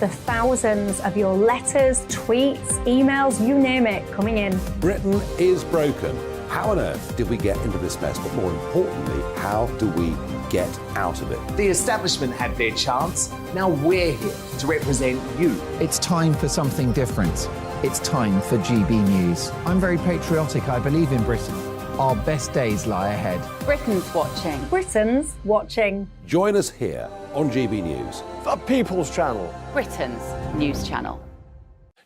the thousands of your letters, tweets, emails, you name it, coming in. Britain is broken. How on earth did we get into this mess? But more importantly, how do we get out of it? The establishment had their chance. Now we're here to represent you. It's time for something different. It's time for GB News. I'm very patriotic. I believe in Britain. Our best days lie ahead. Britain's watching. Britain's watching. Join us here on GB News. The People's Channel. Britain's news channel.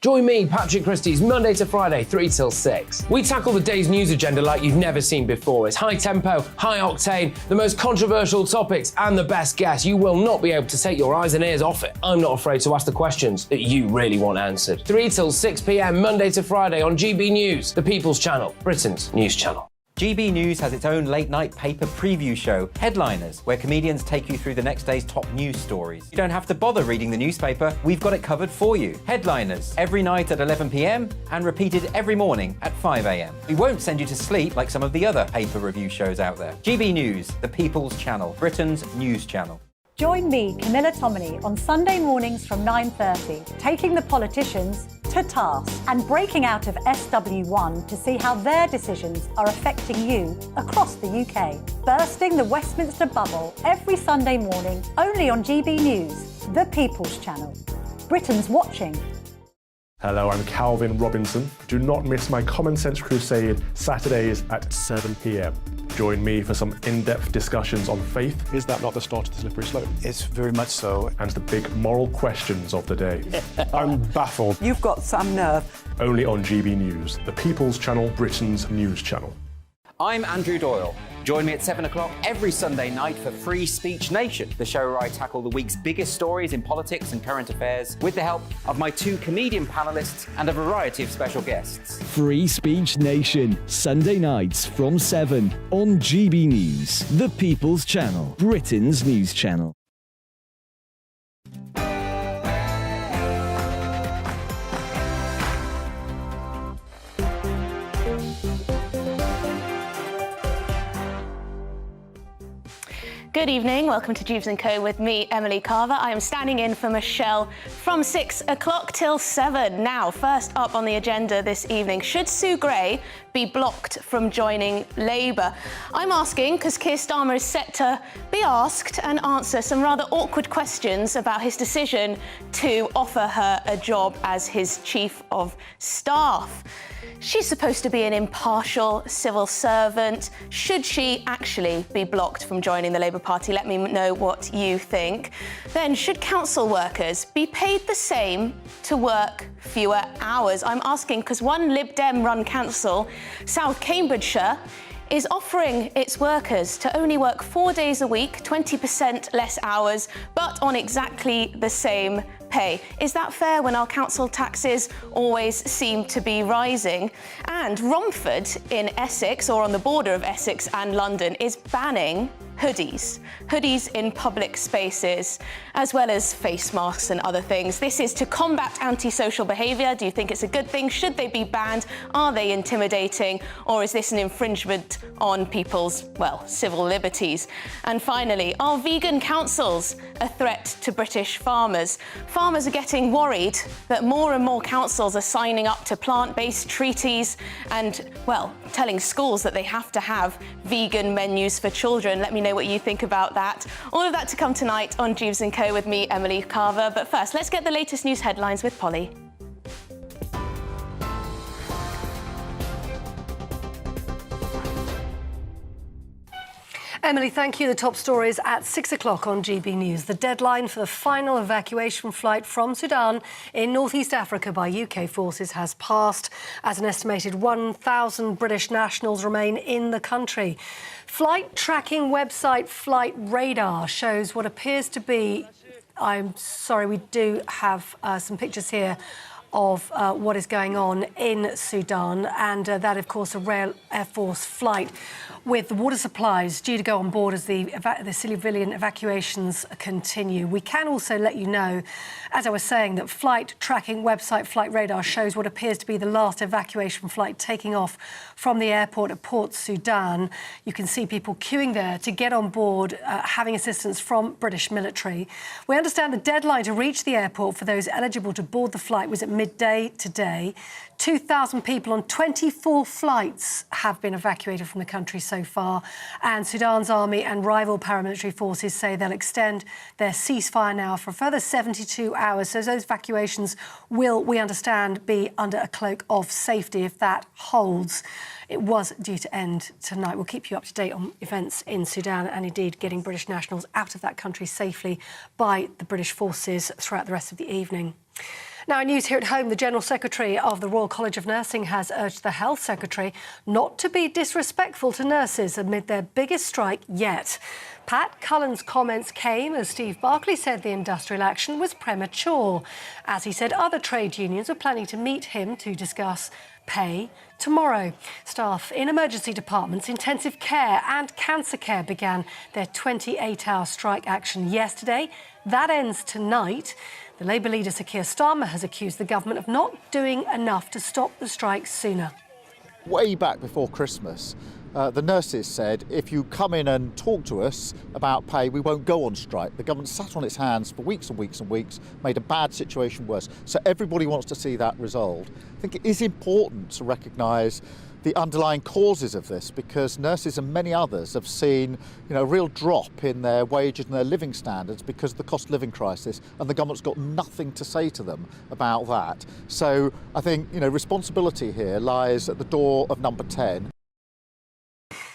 Join me, Patrick Christie's, Monday to Friday, 3 till 6. We tackle the day's news agenda like you've never seen before. It's high tempo, high octane, the most controversial topics, and the best guests. You will not be able to take your eyes and ears off it. I'm not afraid to ask the questions that you really want answered. 3 till 6 p.m, Monday to Friday on GB News, the People's Channel, Britain's news channel. GB News has its own late-night paper preview show, Headliners, where comedians take you through the next day's top news stories. You don't have to bother reading the newspaper, we've got it covered for you. Headliners, every night at 11 p.m, and repeated every morning at 5 a.m. We won't send you to sleep like some of the other paper review shows out there. GB News, the People's Channel, Britain's news channel. Join me, Camilla Tominey, on Sunday mornings from 9:30, taking the politicians to task and breaking out of SW1 to see how their decisions are affecting you across the UK. Bursting the Westminster bubble every Sunday morning, only on GB News, the People's Channel. Britain's watching. Hello, I'm Calvin Robinson. Do not miss my Common Sense Crusade Saturdays at 7 p.m. Join me for some in-depth discussions on faith. Is that not the start of the slippery slope? It's very much so. And the big moral questions of the day. I'm baffled. You've got some nerve. Only on GB News, the People's Channel, Britain's news channel. I'm Andrew Doyle. Join me at 7 o'clock every Sunday night for Free Speech Nation, the show where I tackle the week's biggest stories in politics and current affairs with the help of my two comedian panellists and a variety of special guests. Free Speech Nation, Sunday nights from 7 on GB News, the People's Channel, Britain's news channel. Good evening, welcome to Dewbs and Co with me, Emily Carver. I am standing in for Michelle from 6 o'clock till 7. Now, first up on the agenda this evening, should Sue Gray be blocked from joining Labour? I'm asking because Keir Starmer is set to be asked and answer some rather awkward questions about his decision to offer her a job as his Chief of Staff. She's supposed to be an impartial civil servant. Should she actually be blocked from joining the Labour Party? Let me know what you think. Then, should council workers be paid the same to work fewer hours? I'm asking because one Lib Dem-run council, South Cambridgeshire, is offering its workers to only work 4 days a week, 20% less hours, but on exactly the same pay. Is that fair when our council taxes always seem to be rising? And Romford in Essex, or on the border of Essex and London, is banning hoodies in public spaces, as well as face masks and other things. This is to combat antisocial behaviour. Do you think it's a good thing? Should they be banned? Are they intimidating? Or is this an infringement on people's, well, civil liberties? And finally, are vegan councils a threat to British farmers? Farmers are getting worried that more and more councils are signing up to plant-based treaties and, well, telling schools that they have to have vegan menus for children. Let me know what you think about that. All of that to come tonight on Dewbs and Co with me, Emily Carver. But first, let's get the latest news headlines with Polly. Emily, thank you. The top stories at 6 o'clock on GB News. The deadline for the final evacuation flight from Sudan in northeast Africa by UK forces has passed, as an estimated 1,000 British nationals remain in the country. Flight tracking website Flight Radar shows what appears to be, I'm sorry, we do have some pictures here of what is going on in Sudan, and that, of course, a Royal Air Force flight with the water supplies due to go on board as the civilian evacuations continue. We can also let you know, as I was saying, that flight tracking website Flight Radar shows what appears to be the last evacuation flight taking off from the airport at Port Sudan. You can see people queuing there to get on board, having assistance from British military. We understand the deadline to reach the airport for those eligible to board the flight was at midday today. 2,000 people on 24 flights have been evacuated from the country so far, and Sudan's army and rival paramilitary forces say they'll extend their ceasefire now for a further 72 hours. So those evacuations will, we understand, be under a cloak of safety if that holds. It was due to end tonight. We'll keep you up to date on events in Sudan and indeed getting British nationals out of that country safely by the British forces throughout the rest of the evening. Now, in news here at home, the General Secretary of the Royal College of Nursing has urged the Health Secretary not to be disrespectful to nurses amid their biggest strike yet. Pat Cullen's comments came as Steve Barclay said the industrial action was premature. As he said, other trade unions are planning to meet him to discuss pay tomorrow. Staff in emergency departments, intensive care and cancer care began their 28-hour strike action yesterday. That ends tonight. The Labour leader, Sir Keir Starmer, has accused the government of not doing enough to stop the strike sooner. Way back before Christmas, the nurses said, if you come in and talk to us about pay, we won't go on strike. The government sat on its hands for weeks and weeks and weeks, made a bad situation worse. So everybody wants to see that resolved. I think it is important to recognise the underlying causes of this, because nurses and many others have seen, a real drop in their wages and their living standards because of the cost of living crisis, and the government's got nothing to say to them about that. So I think, responsibility here lies at the door of number 10.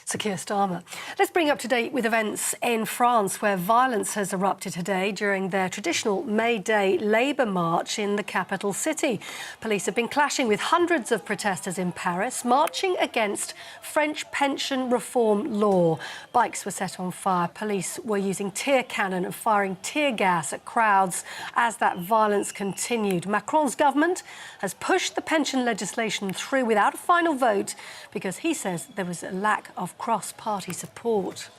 Sir Keir Starmer. Let's bring you up to date with events in France, where violence has erupted today during their traditional May Day Labour march in the capital city. Police have been clashing with hundreds of protesters in Paris, marching against French pension reform law. Bikes were set on fire. Police were using tear cannon and firing tear gas at crowds as that violence continued. Macron's government has pushed the pension legislation through without a final vote because he says there was a lack of cross-party support.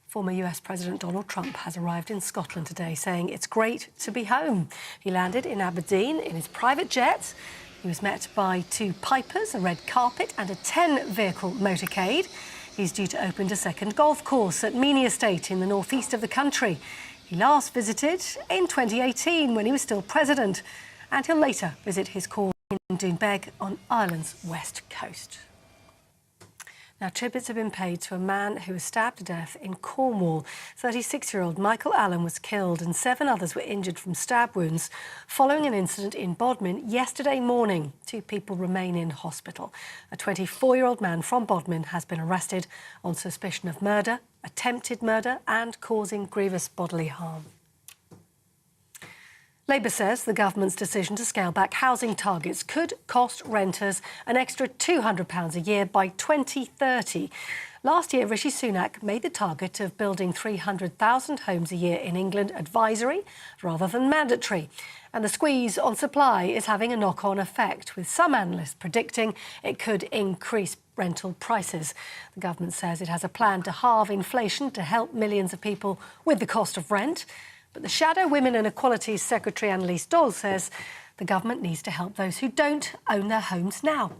Former US President Donald Trump has arrived in Scotland today, saying it's great to be home. He landed in Aberdeen in his private jet. He was met by 2 pipers, a red carpet and a 10-vehicle motorcade. He's due to open a second golf course at Meany Estate in the northeast of the country. He last visited in 2018 when he was still president, and he'll later visit his course in Dewberry on Ireland's west coast. Now, tributes have been paid to a man who was stabbed to death in Cornwall. 36-year-old Michael Allen was killed and 7 others were injured from stab wounds following an incident in Bodmin yesterday morning. 2 people remain in hospital. A 24-year-old man from Bodmin has been arrested on suspicion of murder, attempted murder and causing grievous bodily harm. Labour says the government's decision to scale back housing targets could cost renters an extra £200 a year by 2030. Last year, Rishi Sunak made the target of building 300,000 homes a year in England advisory rather than mandatory. And the squeeze on supply is having a knock-on effect, with some analysts predicting it could increase rental prices. The government says it has a plan to halve inflation to help millions of people with the cost of rent. But the Shadow Women and Equality Secretary Annalise Dole says the government needs to help those who don't own their homes now.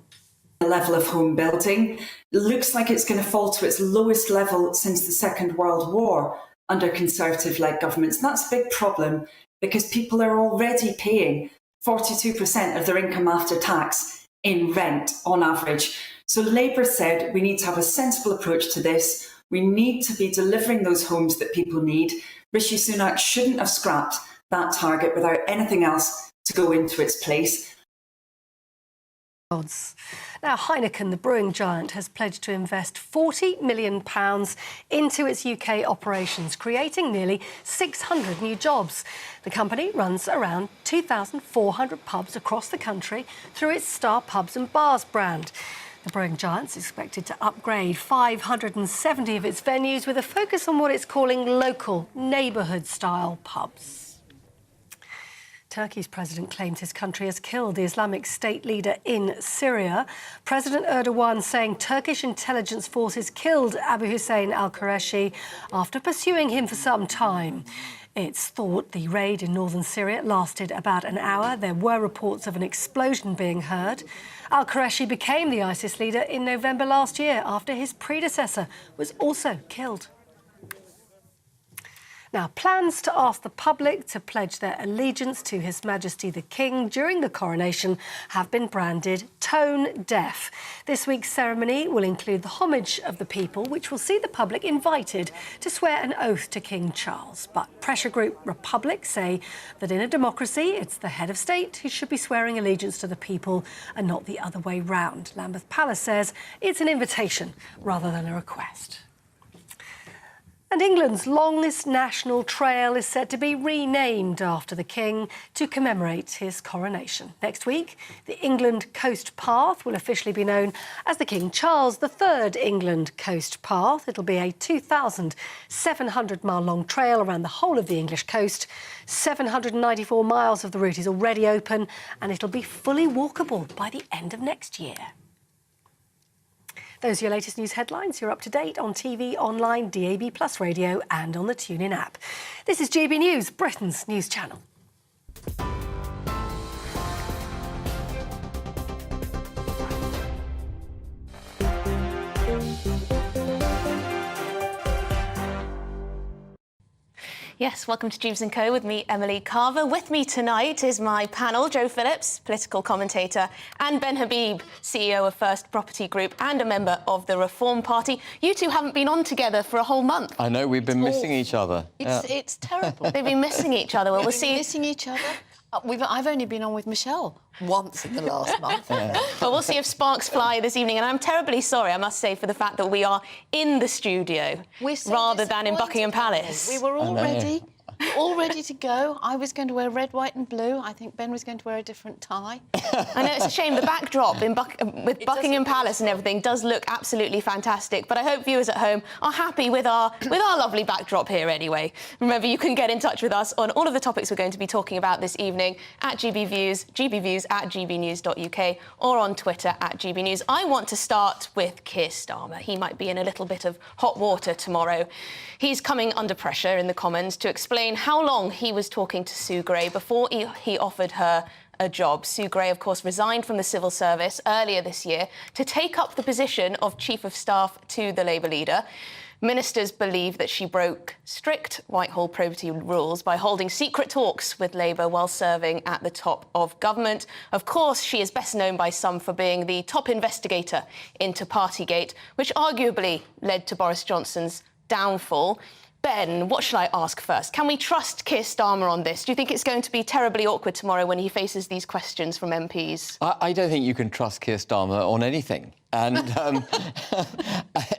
The level of home building looks like it's going to fall to its lowest level since the Second World War under Conservative-led governments. And that's a big problem because people are already paying 42% of their income after tax in rent on average. So Labour said we need to have a sensible approach to this. We need to be delivering those homes that people need. Rishi Sunak shouldn't have scrapped that target without anything else to go into its place. Now, Heineken, the brewing giant, has pledged to invest £40 million into its UK operations, creating nearly 600 new jobs. The company runs around 2,400 pubs across the country through its Star Pubs and Bars brand. The brewing giant's expected to upgrade 570 of its venues with a focus on what it's calling local, neighbourhood-style pubs. Turkey's president claims his country has killed the Islamic State leader in Syria. President Erdogan saying Turkish intelligence forces killed Abu Hussein al-Qureshi after pursuing him for some time. It's thought the raid in northern Syria lasted about an hour. There were reports of an explosion being heard. Al-Qureshi became the ISIS leader in November last year after his predecessor was also killed. Now, plans to ask the public to pledge their allegiance to His Majesty the King during the coronation have been branded tone deaf. This week's ceremony will include the homage of the people, which will see the public invited to swear an oath to King Charles. But pressure group Republic say that in a democracy, it's the head of state who should be swearing allegiance to the people and not the other way round. Lambeth Palace says it's an invitation rather than a request. And England's longest national trail is set to be renamed after the King to commemorate his coronation. Next week, the England Coast Path will officially be known as the King Charles III England Coast Path. It'll be a 2,700-mile-long trail around the whole of the English coast. 794 miles of the route is already open, and it'll be fully walkable by the end of next year. Those are your latest news headlines. You're up to date on TV, online, DAB+ radio and on the TuneIn app. This is GB News, Britain's news channel. Yes, welcome to Dewbs and Co with me, Emily Carver. With me tonight is my panel, Joe Phillips, political commentator, and Ben Habib, CEO of First Property Group and a member of the Reform Party. You two haven't been on together for a whole month. I know, we've been missing each other. It's terrible. They've been missing each other. Well, we'll see. Missing each other? I've only been on with Michelle once in the last month. But we'll see if sparks fly this evening. And I'm terribly sorry, I must say, for the fact that we are in the studio rather than in Buckingham Palace. We were all ready. All ready to go. I was going to wear red, white and blue. I think Ben was going to wear a different tie. I know, it's a shame. The backdrop with Buckingham Palace and everything does look absolutely fantastic. But I hope viewers at home are happy with our lovely backdrop here anyway. Remember, you can get in touch with us on all of the topics we're going to be talking about this evening at GBViews, gbviews@gbnews.uk or on Twitter @GBNews. I want to start with Keir Starmer. He might be in a little bit of hot water tomorrow. He's coming under pressure in the Commons to explain how long he was talking to Sue Gray before he offered her a job. Sue Gray, of course, resigned from the civil service earlier this year to take up the position of Chief of Staff to the Labour leader. Ministers believe that she broke strict Whitehall probity rules by holding secret talks with Labour while serving at the top of government. Of course, she is best known by some for being the top investigator into Partygate, which arguably led to Boris Johnson's downfall. Ben, what shall I ask first? Can we trust Keir Starmer on this? Do you think it's going to be terribly awkward tomorrow when he faces these questions from MPs? I don't think you can trust Keir Starmer on anything. And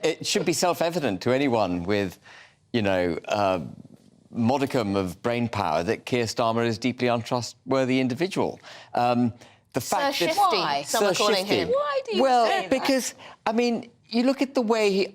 it should be self-evident to anyone with, modicum of brain power that Keir Starmer is a deeply untrustworthy individual. The fact Sir that... Shifty, Why? some are calling him. Why do you say that? Because, you look at the way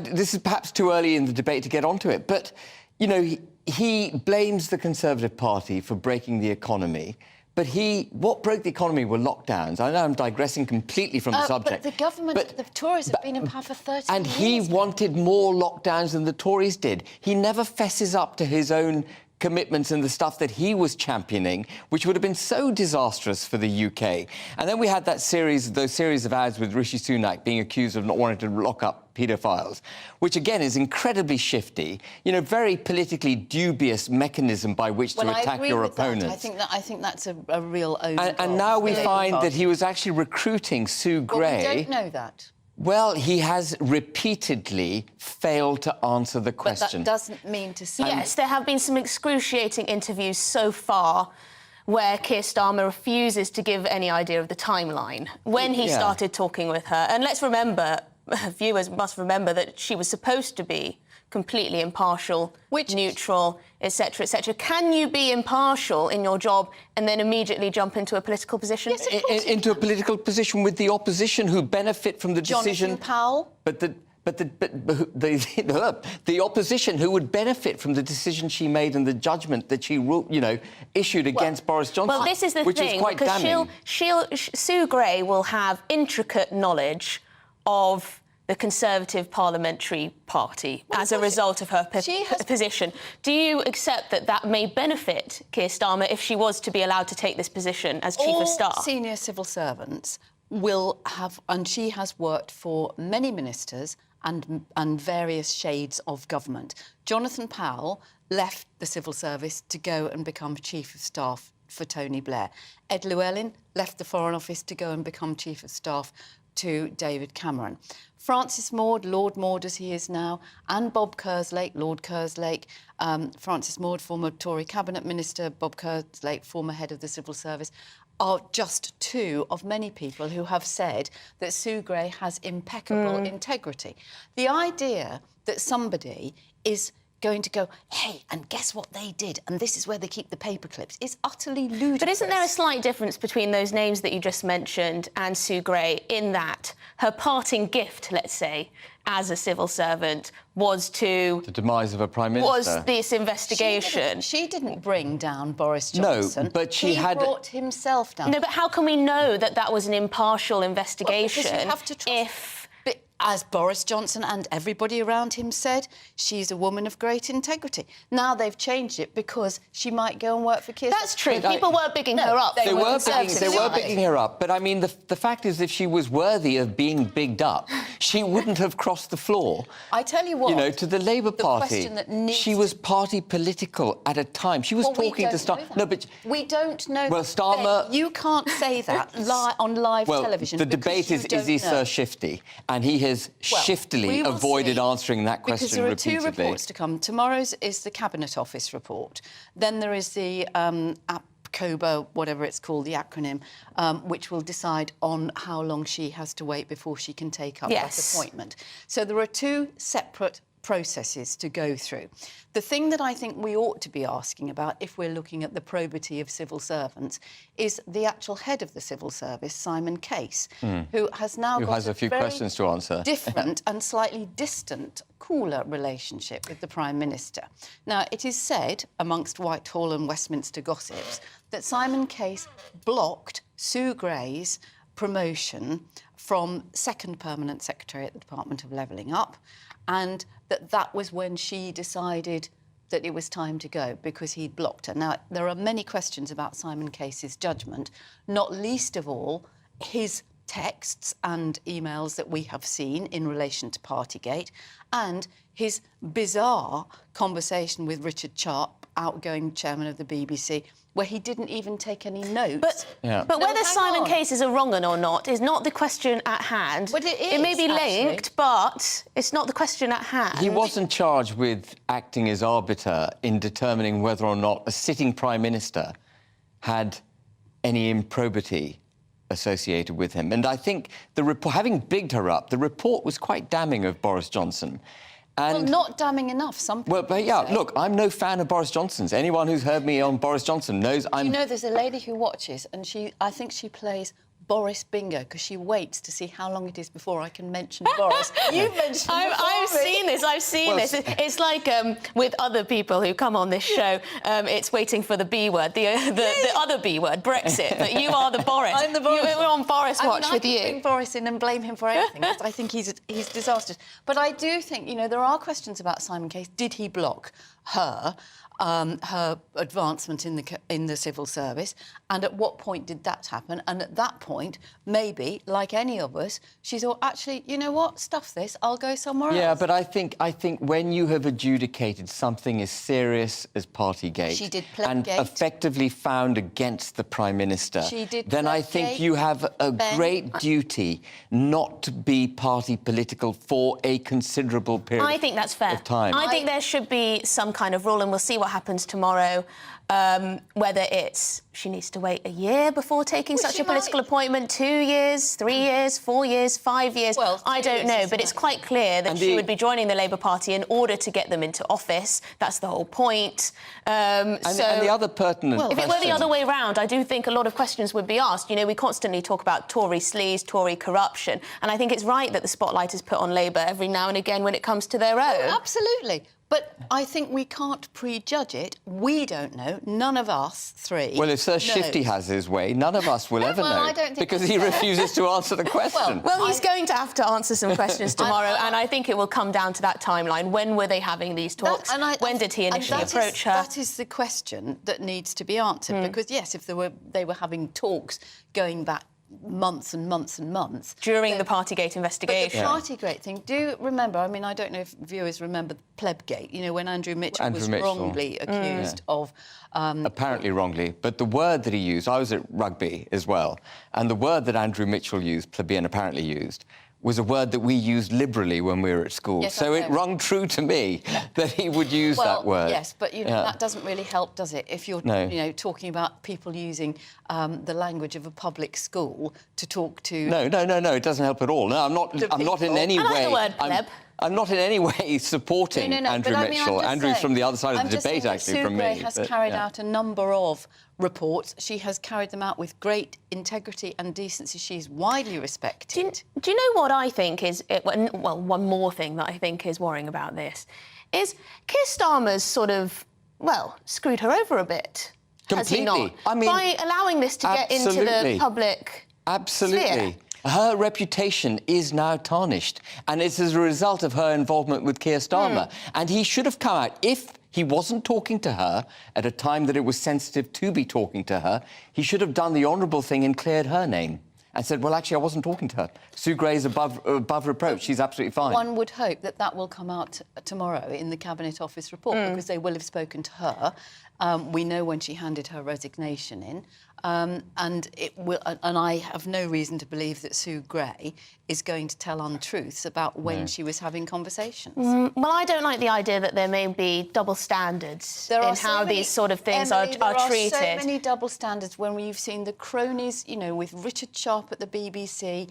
this is perhaps too early in the debate to get onto it, but, he blames the Conservative Party for breaking the economy. But what broke the economy were lockdowns. I know I'm digressing completely from the subject. But the government, the Tories have been in power for 30 years. And he wanted more lockdowns than the Tories did. He never fesses up to his own commitments and the stuff that he was championing, which would have been so disastrous for the UK. And then we had those series of ads with Rishi Sunak being accused of not wanting to lock up paedophiles, which again is incredibly shifty, very politically dubious mechanism by which to attack your opponents. I think that's a real overgrowth. And now we find that he was actually recruiting Sue Gray. Well, we don't know that. Well, he has repeatedly failed to answer the question. But that doesn't mean to say... Yes, there have been some excruciating interviews so far where Keir Starmer refuses to give any idea of the timeline when he started talking with her. And let's remember, viewers must remember, that she was supposed to be completely impartial, neutral, etc., etc. Can you be impartial in your job and then immediately jump into a political position? Yes, of course into a political position with the opposition who benefit from the decision. Jonathan Powell. But the opposition who would benefit from the decision she made and the judgment that she, issued against Boris Johnson, well, this is the which thing, was quite damning. Sue Gray will have intricate knowledge of the Conservative Parliamentary Party as a result of her position. Do you accept that that may benefit Keir Starmer if she was to be allowed to take this position as Chief of Staff? All senior civil servants will have, and she has worked for many ministers and various shades of government. Jonathan Powell left the civil service to go and become Chief of Staff for Tony Blair. Ed Llewellyn left the Foreign Office to go and become Chief of Staff to David Cameron. Francis Maude, Lord Maude as he is now, and Bob Kerslake, Lord Kerslake, Francis Maude, former Tory Cabinet Minister, Bob Kerslake, former head of the Civil Service, are just two of many people who have said that Sue Gray has impeccable integrity. The idea that somebody is going to go, hey, and guess what they did? And this is where they keep the paper clips, is utterly ludicrous. But isn't there a slight difference between those names that you just mentioned and Sue Gray in that her parting gift, let's say, as a civil servant was to... The demise of a Prime Minister. Was this investigation. She didn't bring down Boris Johnson. No, but she he brought himself down. No, but how can we know that that was an impartial investigation because you have to trust... As Boris Johnson and everybody around him said, she's a woman of great integrity. Now they've changed it because she might go and work for Keir. That's true. People were bigging her up. They were bigging her up. But, I mean, the fact is, if she was worthy of being bigged up, she wouldn't have crossed the floor. I tell you what... to the Labour Party. She was party political at a time. She was talking to Starmer. No, but... We don't know Well, Starmer... You can't say that on live television. The debate is he Sir Shifty? And he has shiftily avoided answering that question repeatedly. Because there are two reports to come. Tomorrow's is the Cabinet Office report. Then there is the COBA, whatever it's called, the acronym, which will decide on how long she has to wait before she can take up that appointment. So there are two separate processes to go through. The thing that I think we ought to be asking about, if we're looking at the probity of civil servants, is the actual head of the civil service, Simon Case, who has now got a few questions to answer. Different and slightly distant, cooler relationship with the Prime Minister. Now, it is said, amongst Whitehall and Westminster gossips, that Simon Case blocked Sue Gray's promotion from second permanent secretary at the Department of Levelling Up, and that was when she decided that it was time to go because he'd blocked her. Now, there are many questions about Simon Case's judgment, not least of all his texts and emails that we have seen in relation to Partygate and his bizarre conversation with Richard Sharp, outgoing chairman of the BBC, where he didn't even take any notes. But whether Simon Case is a wrong 'un or not is not the question at hand. But it is, it may be linked, but it's not the question at hand. He wasn't charged with acting as arbiter in determining whether or not a sitting Prime Minister had any improbity associated with him. And I think, having bigged her up, the report was quite damning of Boris Johnson. And not damning enough, some people say. Look, I'm no fan of Boris Johnson's. Anyone who's heard me on Boris Johnson knows I'm... You know, there's a lady who watches, and I think she plays Boris Bingo, because she waits to see how long it is before I can mention Boris. You've mentioned I've seen this. It's like with other people who come on this show, it's waiting for the B word, the other B word, Brexit. But you are the Boris. I'm the Boris. We're on Boris watch with you. I can bring Boris in and blame him for everything, because I think he's disastrous. But I do think, there are questions about Simon Case. Did he block her advancement in the civil service, and at what point did that happen? And at that point, maybe, like any of us, she thought, actually, you know what, stuff this, I'll go somewhere else. Yeah, but I think when you have adjudicated something as serious as Partygate she did and effectively found against the Prime Minister, she did then I think you have a great duty not to be party political for a considerable period I think that's fair. of time. I think there should be some kind of rule, and we'll see what happens tomorrow. Whether it's she needs to wait a year before taking such a political appointment, 2 years, 3 years, 4 years, 5 years, well, I don't know. But it's quite clear that she would be joining the Labour Party in order to get them into office. That's the whole point. And the other pertinent if it were the other way round, I do think a lot of questions would be asked. You know, we constantly talk about Tory sleaze, Tory corruption, and I think it's right that the spotlight is put on Labour every now and again when it comes to their own. Oh, absolutely. But I think we can't prejudge it. We don't know. None of us three. Well, if Sir Shifty has his way, none of us will ever know. I don't think because he refuses to answer the question. Well, he's going to have to answer some questions tomorrow, and I think it will come down to that timeline. When were they having these talks? When did he initially approach her? That is the question that needs to be answered. Because, yes, if they were having talks going back months and months and months. During the Partygate investigation. But the Partygate thing, do remember, I mean, I don't know if viewers remember Plebgate, you know, when Andrew Mitchell was wrongly accused of... apparently wrongly, but the word that he used, I was at rugby as well, and the word that Andrew Mitchell used, plebeian apparently used, was a word that we used liberally when we were at school. Yes, so it rung true to me that he would use that word. Yes, but you know, that doesn't really help, does it? If you're you know, talking about people using the language of a public school to talk to... No, it doesn't help at all. No, I'm not in any way... I like the word pleb. I'm not in any way supporting Andrew Mitchell. Andrew's from the other side of the debate, actually, from me. Sue Gray has carried out a number of reports. She has carried them out with great integrity and decency. She's widely respected. Do you know what I think is... Well, one more thing that I think is worrying about this is Keir Starmer's sort of, well, screwed her over a bit. Completely. Has he not? I mean, by allowing this to get into the public sphere. Her reputation is now tarnished, and it's as a result of her involvement with Keir Starmer. And he should have come out, if he wasn't talking to her at a time that it was sensitive to be talking to her, he should have done the honourable thing and cleared her name and said, well, actually, I wasn't talking to her. Sue Gray's above reproach. She's absolutely fine. One would hope that that will come out tomorrow in the Cabinet Office report, because they will have spoken to her. We know when she handed her resignation in. And it will, and I have no reason to believe that Sue Gray is going to tell untruths about when she was having conversations. Well, I don't like the idea that there may be double standards in how these sort of things are treated. There are so many double standards when you've seen the cronies, you know, with Richard Sharp at the BBC,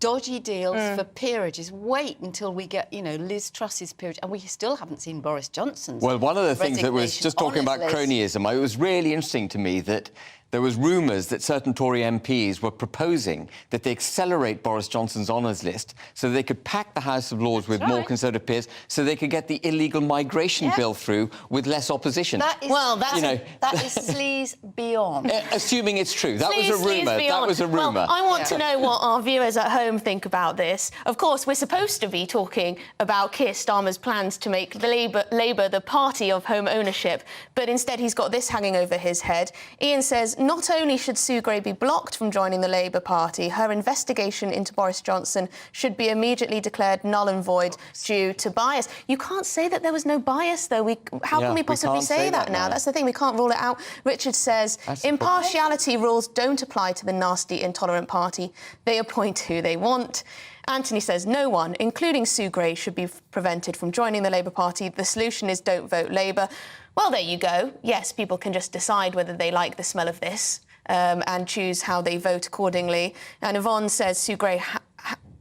dodgy deals for peerages. Wait until we get, you know, Liz Truss's peerage, and we still haven't seen Boris Johnson's. Well, one of the things that was just talking about cronyism, it was really interesting to me that there was rumours that certain Tory MPs were proposing that they accelerate Boris Johnson's honours list so they could pack the House of Lords with more Conservative peers so they could get the illegal migration bill through with less opposition. That is, that is sleaze beyond. Assuming it's true. That was a rumour. That was a rumour. Well, I want to know what our viewers at home think about this. Of course, we're supposed to be talking about Keir Starmer's plans to make the Labour the party of home ownership, but instead he's got this hanging over his head. Ian says, not only should Sue Gray be blocked from joining the Labour Party, her investigation into Boris Johnson should be immediately declared null and void due to bias. You can't say that there was no bias, though. How can we possibly say that now? That's the thing, we can't rule it out. Richard says, impartiality rules don't apply to the nasty, intolerant party. They appoint who they want. Anthony says no one, including Sue Gray, should be prevented from joining the Labour Party. The solution is don't vote Labour. Well, there you go. Yes, people can just decide whether they like the smell of this and choose how they vote accordingly. And Yvonne says Sue Gray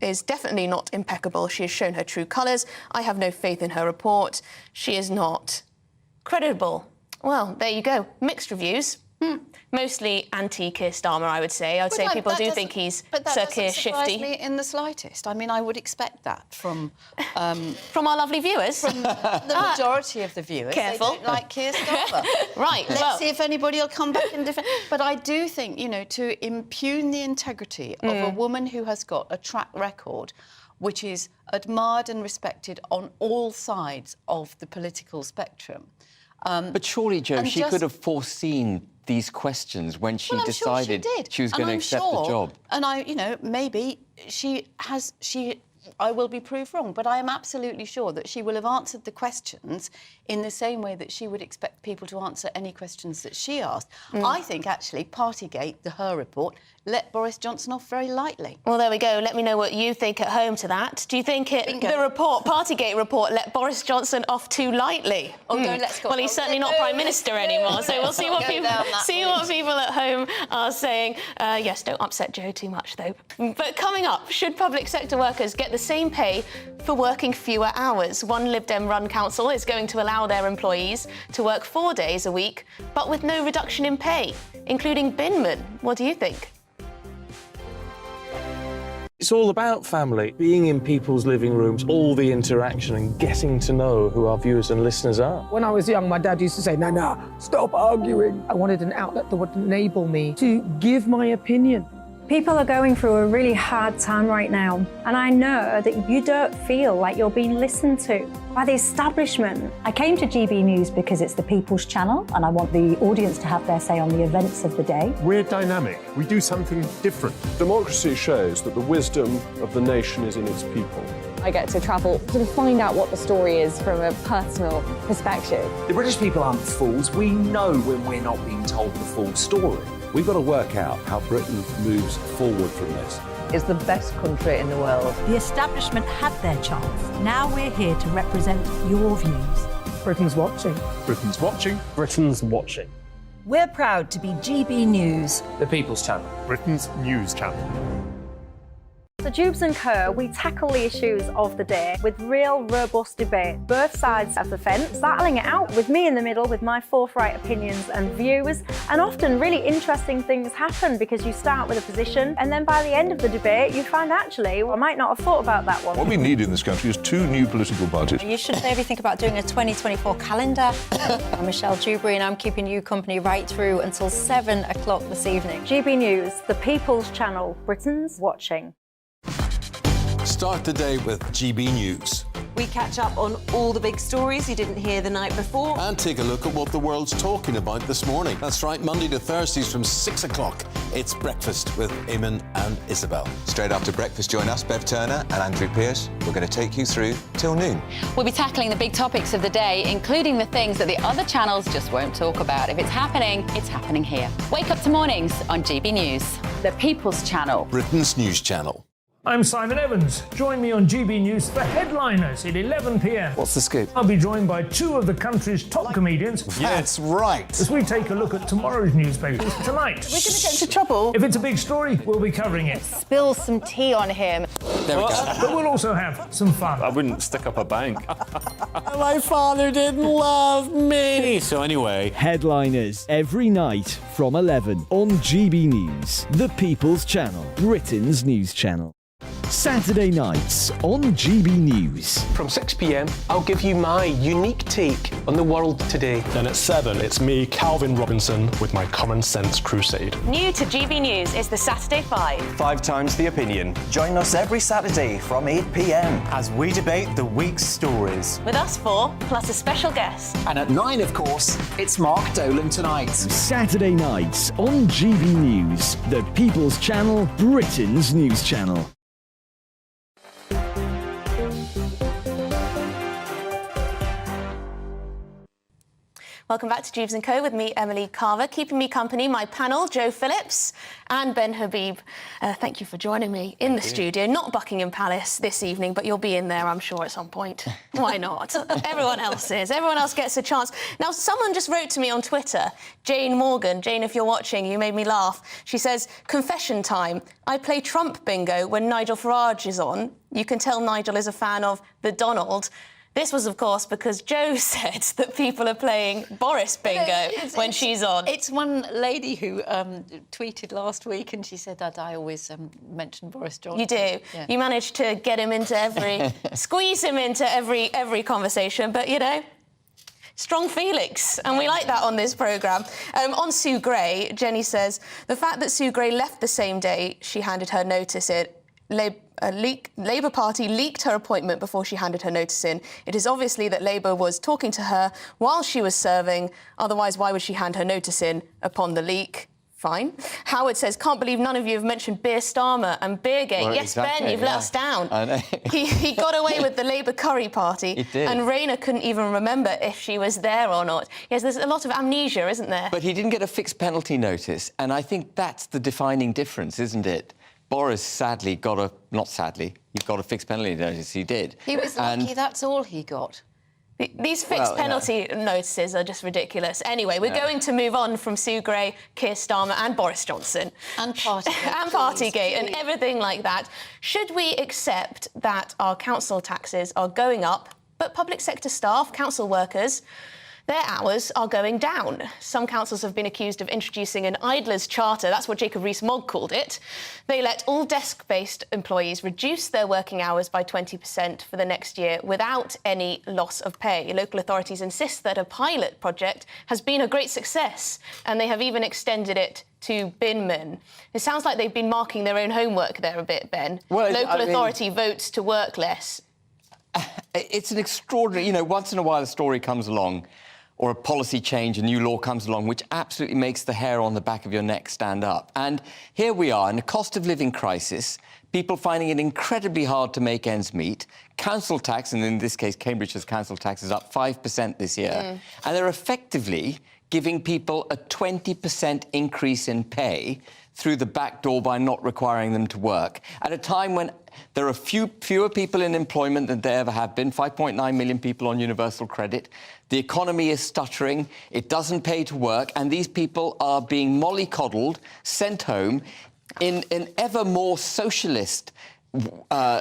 is definitely not impeccable. She has shown her true colours. I have no faith in her report. She is not credible. Well, there you go. Mixed reviews. Mostly anti-Keir Starmer, I would say. I would say people do think he's Sir Keir shifty. But that doesn't surprise me in the slightest. I mean, I would expect that from... from our lovely viewers? From the majority of the viewers. Careful. They don't like Keir Starmer. Right. Let's see if anybody will come back and defend... But I do think, you know, to impugn the integrity of a woman who has got a track record which is admired and respected on all sides of the political spectrum... but surely, Jo, she could have foreseen these questions when she decided she was going to accept the job. And you know, maybe she I will be proved wrong, but I am absolutely sure that she will have answered the questions in the same way that she would expect people to answer any questions that she asked. I think, actually, Partygate, her report, let Boris Johnson off very lightly. Well, there we go. Let me know what you think at home to that. Do you think the report, Partygate report, let Boris Johnson off too lightly? Let's go. Well, he's certainly not Prime Minister anymore, so we'll see what people at home are saying. Yes, don't upset Joe too much, though. But coming up, should public sector workers get the same pay for working fewer hours? One Lib Dem-run council is going to allow their employees to work 4 days a week, but with no reduction in pay, including binmen. What do you think? It's all about family, being in people's living rooms, all the interaction and getting to know who our viewers and listeners are. When I was young, my dad used to say, no, stop arguing. I wanted an outlet that would enable me to give my opinion. People are going through a really hard time right now, and I know that you don't feel like you're being listened to by the establishment. I came to GB News because it's the People's Channel, and I want the audience to have their say on the events of the day. We're dynamic. We do something different. Democracy shows that the wisdom of the nation is in its people. I get to travel to find out what the story is from a personal perspective. The British people aren't fools. We know when we're not being told the full story. We've got to work out how Britain moves forward from this. It's the best country in the world. The establishment had their chance. Now we're here to represent your views. Britain's watching. Britain's watching. Britain's watching. We're proud to be GB News. The People's Channel. Britain's news channel. So Dewbs and Co, we tackle the issues of the day with real, robust debate, both sides of the fence, battling it out with me in the middle with my forthright opinions and views. And often really interesting things happen because you start with a position and then by the end of the debate you find actually, I might not have thought about that one. What we need in this country is 2 new political parties. You should maybe think about doing a 2024 calendar. I'm Michelle Dewberry and I'm keeping you company right through until 7 o'clock this evening. GB News, the People's Channel, Britain's watching. Start the day with GB News. We catch up on all the big stories you didn't hear the night before. And take a look at what the world's talking about this morning. That's right, Monday to Thursdays from 6 o'clock. It's Breakfast with Eamon and Isabel. Straight after breakfast, join us, Bev Turner and Andrew Pearce. We're going to take you through till noon. We'll be tackling the big topics of the day, including the things that the other channels just won't talk about. If it's happening here. Wake up to mornings on GB News. The People's Channel. Britain's news channel. I'm Simon Evans. Join me on GB News for Headliners at 11 p.m. What's the scoop? I'll be joined by 2 of the country's top comedians. That's right. As we take a look at tomorrow's newspapers tonight. We're going to get into trouble. If it's a big story, we'll be covering it. Spill some tea on him. There we go. But we'll also have some fun. I wouldn't stick up a bank. My father didn't love me. So anyway. Headliners every night from 11 on GB News, the People's Channel, Britain's news channel. Saturday nights on GB News. From 6 p.m, I'll give you my unique take on the world today. Then at 7, it's me, Calvin Robinson, with my Common Sense Crusade. New to GB News is the Saturday 5. 5 times the opinion. Join us every Saturday from 8 p.m. as we debate the week's stories. With us 4, plus a special guest. And at 9, of course, it's Mark Dolan Tonight. Saturday nights on GB News, the People's Channel, Britain's news channel. Welcome back to Dewbs and Co with me, Emily Carver. Keeping me company, my panel, Joe Phillips and Ben Habib. Thank you for joining me in the studio. Not Buckingham Palace this evening, but you'll be in there, I'm sure, at some point. Why not? Everyone else is. Everyone else gets a chance. Now, someone just wrote to me on Twitter, Jane Morgan. Jane, if you're watching, you made me laugh. She says, confession time. I play Trump bingo when Nigel Farage is on. You can tell Nigel is a fan of the Donald. This was, of course, because Joe said that people are playing Boris bingo when she's on. It's one lady who tweeted last week and she said that I always mention Boris Johnson. You do. Yeah. You managed to get him into squeeze him into every conversation, but, you know, strong feelings, and we like that on this programme. On Sue Gray, Jenny says, the fact that Sue Gray left the same day she handed her notice in, Labour Party leaked her appointment before she handed her notice in. It is obviously that Labour was talking to her while she was serving. Otherwise, why would she hand her notice in upon the leak? Fine. Howard says, can't believe none of you have mentioned Beer Starmer and Beergate. Well, yes, exactly, Ben, you've let us down. I know. He got away with the Labour curry party. He did. And Rayner couldn't even remember if she was there or not. Yes, there's a lot of amnesia, isn't there? But he didn't get a fixed penalty notice, and I think that's the defining difference, isn't it? Boris sadly got a... Not sadly, he got a fixed penalty notice, he did. He was lucky, that's all he got. These fixed penalty notices are just ridiculous. Anyway, we're going to move on from Sue Gray, Keir Starmer and Boris Johnson. And Partygate. And Partygate and everything like that. Should we accept that our council taxes are going up, but public sector staff, council workers, their hours are going down? Some councils have been accused of introducing an idler's charter. That's what Jacob Rees-Mogg called it. They let all desk-based employees reduce their working hours by 20% for the next year without any loss of pay. Local authorities insist that a pilot project has been a great success, and they have even extended it to binmen. It sounds like they've been marking their own homework there a bit, Ben. Well, Local authority votes to work less. It's an extraordinary... You know, once in a while a story comes along, or a policy change, a new law comes along, which absolutely makes the hair on the back of your neck stand up. And here we are in a cost of living crisis, people finding it incredibly hard to make ends meet. Council tax, and in this case, Cambridgeshire's council tax is up 5% this year. And they're effectively giving people a 20% increase in pay through the back door by not requiring them to work, at a time when there are fewer people in employment than there ever have been, 5.9 million people on universal credit. The economy is stuttering, it doesn't pay to work, and these people are being mollycoddled, sent home in an ever more socialist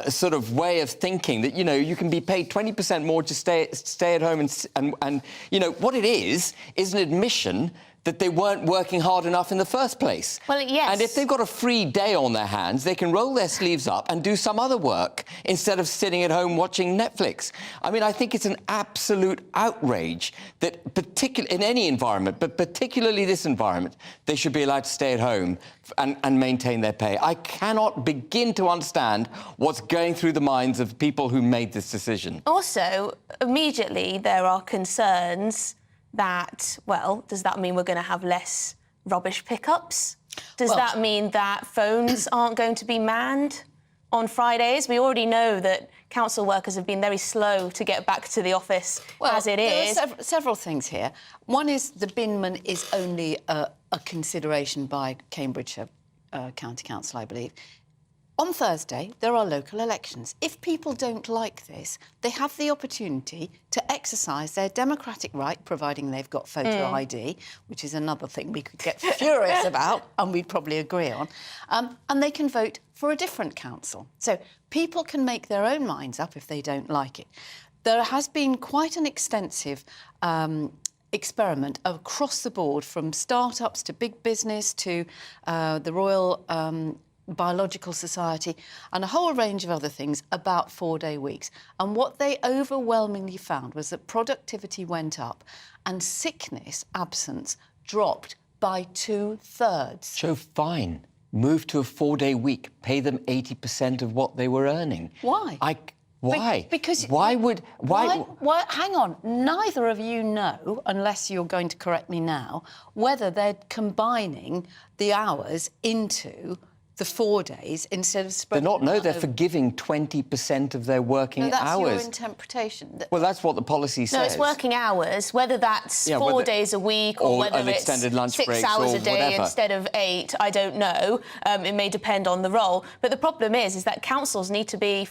sort of way of thinking, that, you know, you can be paid 20% more to stay at home and you know, what it is an admission that they weren't working hard enough in the first place. Well, yes. And if they've got a free day on their hands, they can roll their sleeves up and do some other work instead of sitting at home watching Netflix. I mean, I think it's an absolute outrage that, in any environment, but particularly this environment, they should be allowed to stay at home and maintain their pay. I cannot begin to understand what's going through the minds of people who made this decision. Also, immediately there are concerns that, well, does that mean we're going to have less rubbish pickups? Does that mean that phones aren't going to be manned on Fridays? We already know that council workers have been very slow to get back to the office as it is. There are several things here. One is the binman is only a consideration by Cambridgeshire County Council, I believe. On Thursday, there are local elections. If people don't like this, they have the opportunity to exercise their democratic right, providing they've got photo ID, which is another thing we could get furious about, and we'd probably agree on, and they can vote for a different council. So people can make their own minds up if they don't like it. There has been quite an extensive experiment across the board, from start-ups to big business to the Royal Biological Society and a whole range of other things about 4-day weeks. And what they overwhelmingly found was that productivity went up and sickness absence dropped by 2/3. So fine, move to a 4-day week, pay them 80% of what they were earning. Why? Why? Because why? Hang on. Neither of you know, unless you're going to correct me now, whether they're combining the hours into the 4 days instead of spreading them out. No, they're forgiving 20% of their working hours. That's your interpretation. Well, that's what the policy says. No, it's working hours, whether that's 4 days a week or whether it's extended lunch 6 hours a day whatever. Instead of 8, I don't know. It may depend on the role. But the problem is that councils need to be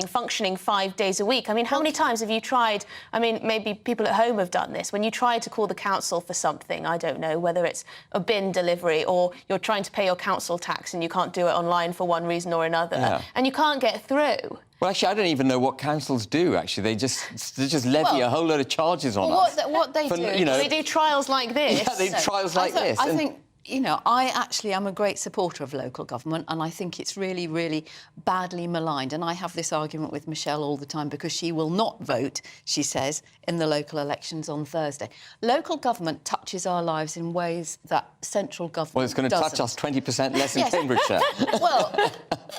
functioning 5 days a week. I mean, how many times have you tried, I mean, maybe people at home have done this, when you try to call the council for something, I don't know, whether it's a bin delivery or you're trying to pay your council tax and you can't do it online for one reason or another, and you can't get through. Well, actually, I don't even know what councils do, actually. They just levy a whole load of charges on us. What they do... You know, they do trials like this. Yeah, they do trials like this. I think... You know, I actually am a great supporter of local government, and I think it's really, really badly maligned. And I have this argument with Michelle all the time because she will not vote, she says, in the local elections on Thursday. Local government touches our lives in ways that central government Well, it's going to touch us 20% less in Cambridgeshire. Well,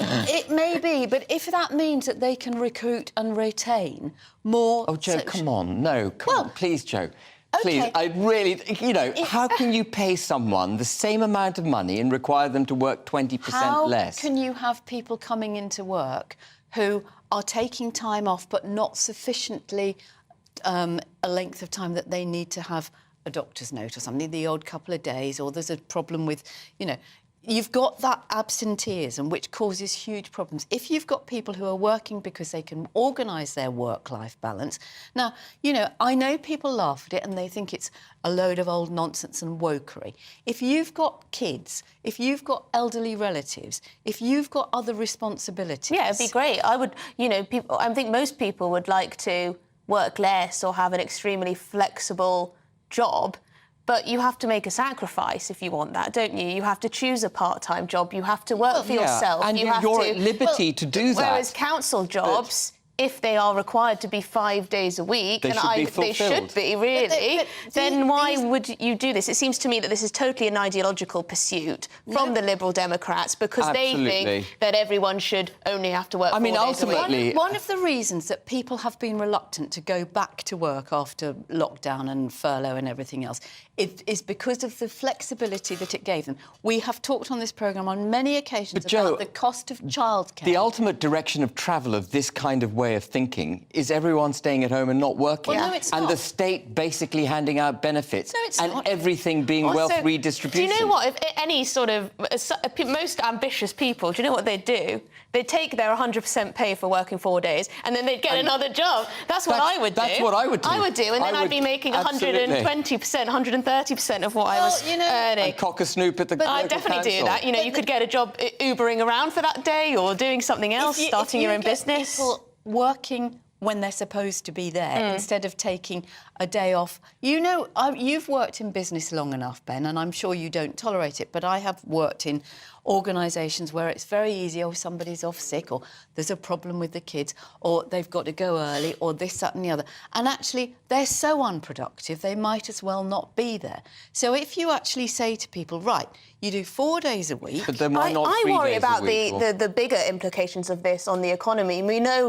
it may be, but if that means that they can recruit and retain more... Oh, Jo, come on. No, come on, please, Jo. Please, I really, how can you pay someone the same amount of money and require them to work 20% less? How can you have people coming into work who are taking time off but not sufficiently a length of time that they need to have a doctor's note or something, the odd couple of days, or there's a problem with, you've got that absenteeism, which causes huge problems. If you've got people who are working because they can organise their work-life balance... Now, I know people laugh at it and they think it's a load of old nonsense and wokery. If you've got kids, if you've got elderly relatives, if you've got other responsibilities... Yeah, it'd be great. I think most people would like to work less or have an extremely flexible job. But you have to make a sacrifice if you want that, don't you? You have to choose a part-time job. You have to work for yourself. And you're at liberty to do that. Whereas council jobs, if they are required to be 5 days a week, they should be, really, then why would you do this? It seems to me that this is totally an ideological pursuit from the Liberal Democrats because they think that everyone should only have to work 4 days ultimately... a week. One of the reasons that people have been reluctant to go back to work after lockdown and furlough and everything else is because of the flexibility that it gave them. We have talked on this programme on many occasions about the cost of childcare. The ultimate direction of travel of this kind of way of thinking is everyone staying at home and not working. Well, no, it's and not. The state basically handing out benefits. No, it's and not. everything being Also, wealth redistribution. Do you know what? If any sort of... most ambitious people, do you know what they'd do? They'd take their 100% pay for working 4 days and then they'd get another job. That's what I would do. That's what I would do. I would do, and then I'd be making 120%, 130% of what I was earning. And cock a snoop at the But I'd definitely do that. You could get a job Ubering around for that day or doing something else, starting your own business. People working when they're supposed to be there instead of taking a day off. You've worked in business long enough, Ben, and I'm sure you don't tolerate it, but I have worked in organisations where it's very easy, somebody's off sick, or there's a problem with the kids, or they've got to go early, or this, that and the other. And actually, they're so unproductive, they might as well not be there. So if you actually say to people, right, you do 4 days a week... But then why not I 3 worry days about a week, the bigger implications of this on the economy. We know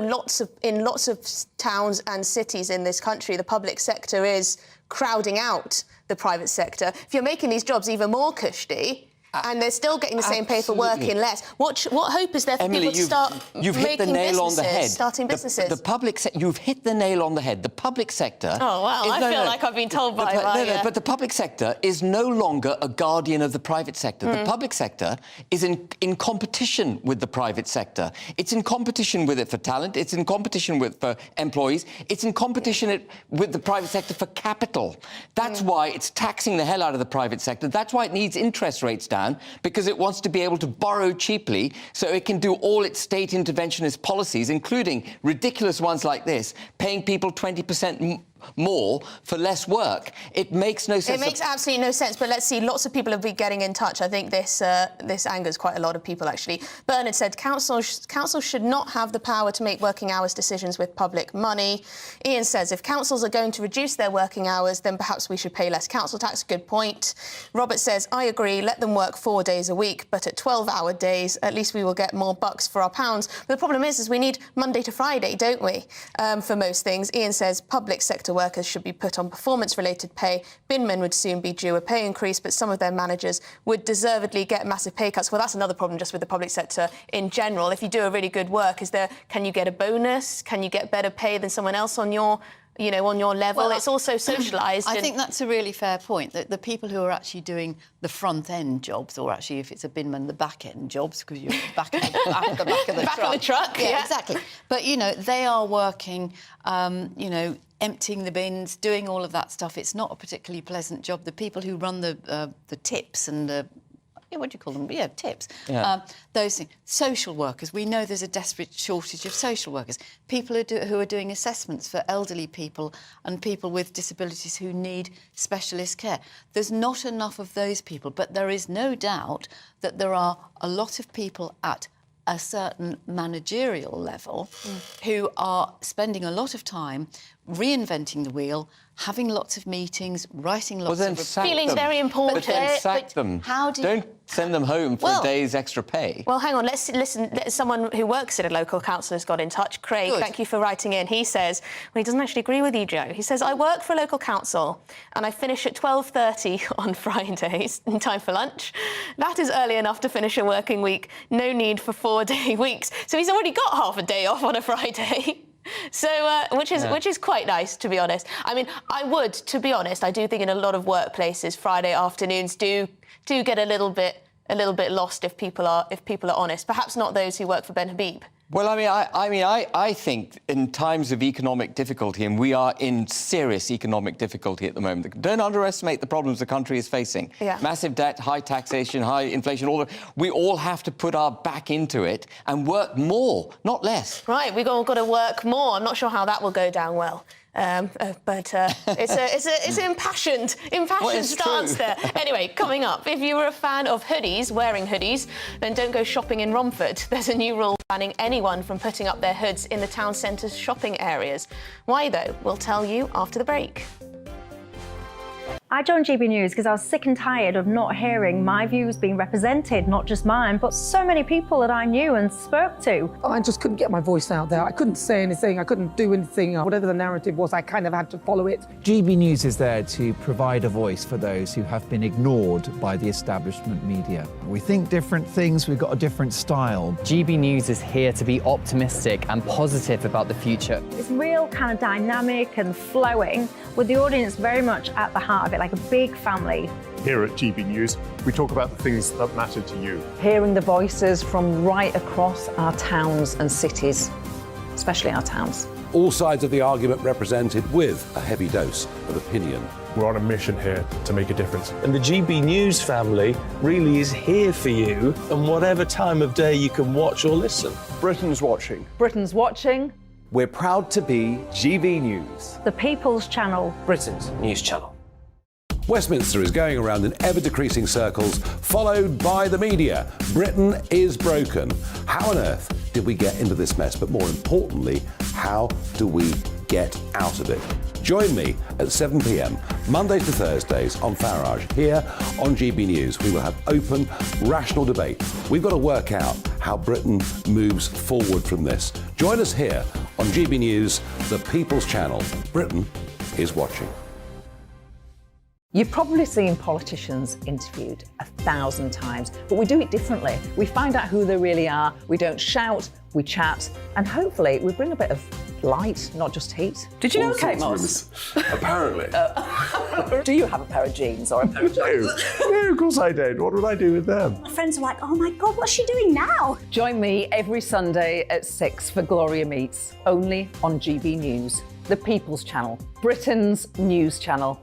in lots of towns and cities in this country, the public sector is crowding out the private sector. If you're making these jobs even more cushy, and they're still getting the same pay for working less. What hope is there for people to start you've hit the nail on the head. Starting businesses? The public sector, you've hit the nail on the head. The public sector... Oh, wow, I feel like I've been told by... But the public sector is no longer a guardian of the private sector. The public sector is in competition with the private sector. It's in competition with it for talent. It's in competition for employees. It's in competition with the private sector for capital. That's why it's taxing the hell out of the private sector. That's why it needs interest rates down, because it wants to be able to borrow cheaply so it can do all its state interventionist policies, including ridiculous ones like this, paying people 20% more for less work. It makes no sense. It makes absolutely no sense, but let's see, lots of people have been getting in touch. I think this angers quite a lot of people, actually. Bernard said, council should not have the power to make working hours decisions with public money. Ian says, if councils are going to reduce their working hours, then perhaps we should pay less council tax. Good point. Robert says, I agree, let them work 4 days a week, but at 12-hour days, at least we will get more bucks for our pounds. But the problem is we need Monday to Friday, don't we, for most things. Ian says, public sector workers should be put on performance-related pay. Binmen would soon be due a pay increase, but some of their managers would deservedly get massive pay cuts. Well, that's another problem just with the public sector in general. If you do a really good work, can you get a bonus? Can you get better pay than someone else on your level? Well, it's also socialised. I think that's a really fair point, that the people who are actually doing the front-end jobs, or actually, if it's a binman, the back-end jobs, because you're back of the back of the back truck. of the truck, yeah, exactly. But, they are working, emptying the bins, doing all of that stuff. It's not a particularly pleasant job. The people who run the tips and the... what do you call them? Yeah, tips. Yeah. Those things. Social workers. We know there's a desperate shortage of social workers. People who are doing assessments for elderly people and people with disabilities who need specialist care. There's not enough of those people, but there is no doubt that there are a lot of people at a certain managerial level who are spending a lot of time reinventing the wheel, having lots of meetings, writing lots of reports. Feeling very important. But then sack them. Don't send them home for a day's extra pay. Well, hang on, let's listen. Someone who works at a local council has got in touch. Craig, thank you for writing in. He says, well, he doesn't actually agree with you, Joe. He says, I work for a local council and I finish at 12:30 on Fridays in time for lunch. That is early enough to finish a working week. No need for 4-day weeks. So he's already got half a day off on a Friday. So, which is quite nice, to be honest. I mean, to be honest, I do think in a lot of workplaces, Friday afternoons do get a little bit lost if people are honest. Perhaps not those who work for Ben Habib. Well, I think in times of economic difficulty, and we are in serious economic difficulty at the moment, don't underestimate the problems the country is facing. Yeah. Massive debt, high taxation, high inflation, we all have to put our back into it and work more, not less. Right, we've all got to work more. I'm not sure how that will go down well. But it's an impassioned stance there. Anyway, coming up, if you were a fan of wearing hoodies, then don't go shopping in Romford. There's a new rule banning anyone from putting up their hoods in the town centre's shopping areas. Why, though? We'll tell you after the break. I joined GB News because I was sick and tired of not hearing my views being represented, not just mine, but so many people that I knew and spoke to. I just couldn't get my voice out there. I couldn't say anything. I couldn't do anything. Whatever the narrative was, I kind of had to follow it. GB News is there to provide a voice for those who have been ignored by the establishment media. We think different things, we've got a different style. GB News is here to be optimistic and positive about the future. It's real kind of dynamic and flowing, with the audience very much at the heart of it, like a big family. Here at GB News, we talk about the things that matter to you. Hearing the voices from right across our towns and cities, especially our towns. All sides of the argument represented with a heavy dose of opinion. We're on a mission here to make a difference. And the GB News family really is here for you, and whatever time of day you can watch or listen. Britain's watching. Britain's watching. We're proud to be GB News. The People's Channel. Britain's news channel. Westminster is going around in ever-decreasing circles, followed by the media. Britain is broken. How on earth did we get into this mess? But more importantly, how do we get out of it? Join me at 7 p.m, Mondays to Thursdays on Farage, here on GB News. We will have open, rational debate. We've got to work out how Britain moves forward from this. Join us here on GB News, the People's Channel. Britain is watching. You've probably seen politicians interviewed 1,000 times, but we do it differently. We find out who they really are, we don't shout, we chat, and hopefully we bring a bit of light, not just heat. Did you know Kate Moss? Apparently. Do you have a pair of jeans or a pair of jeans? No, of course I don't. What would I do with them? My friends are like, oh my God, what's she doing now? Join me every Sunday at 6 for Gloria Meets, only on GB News, the People's Channel, Britain's news channel.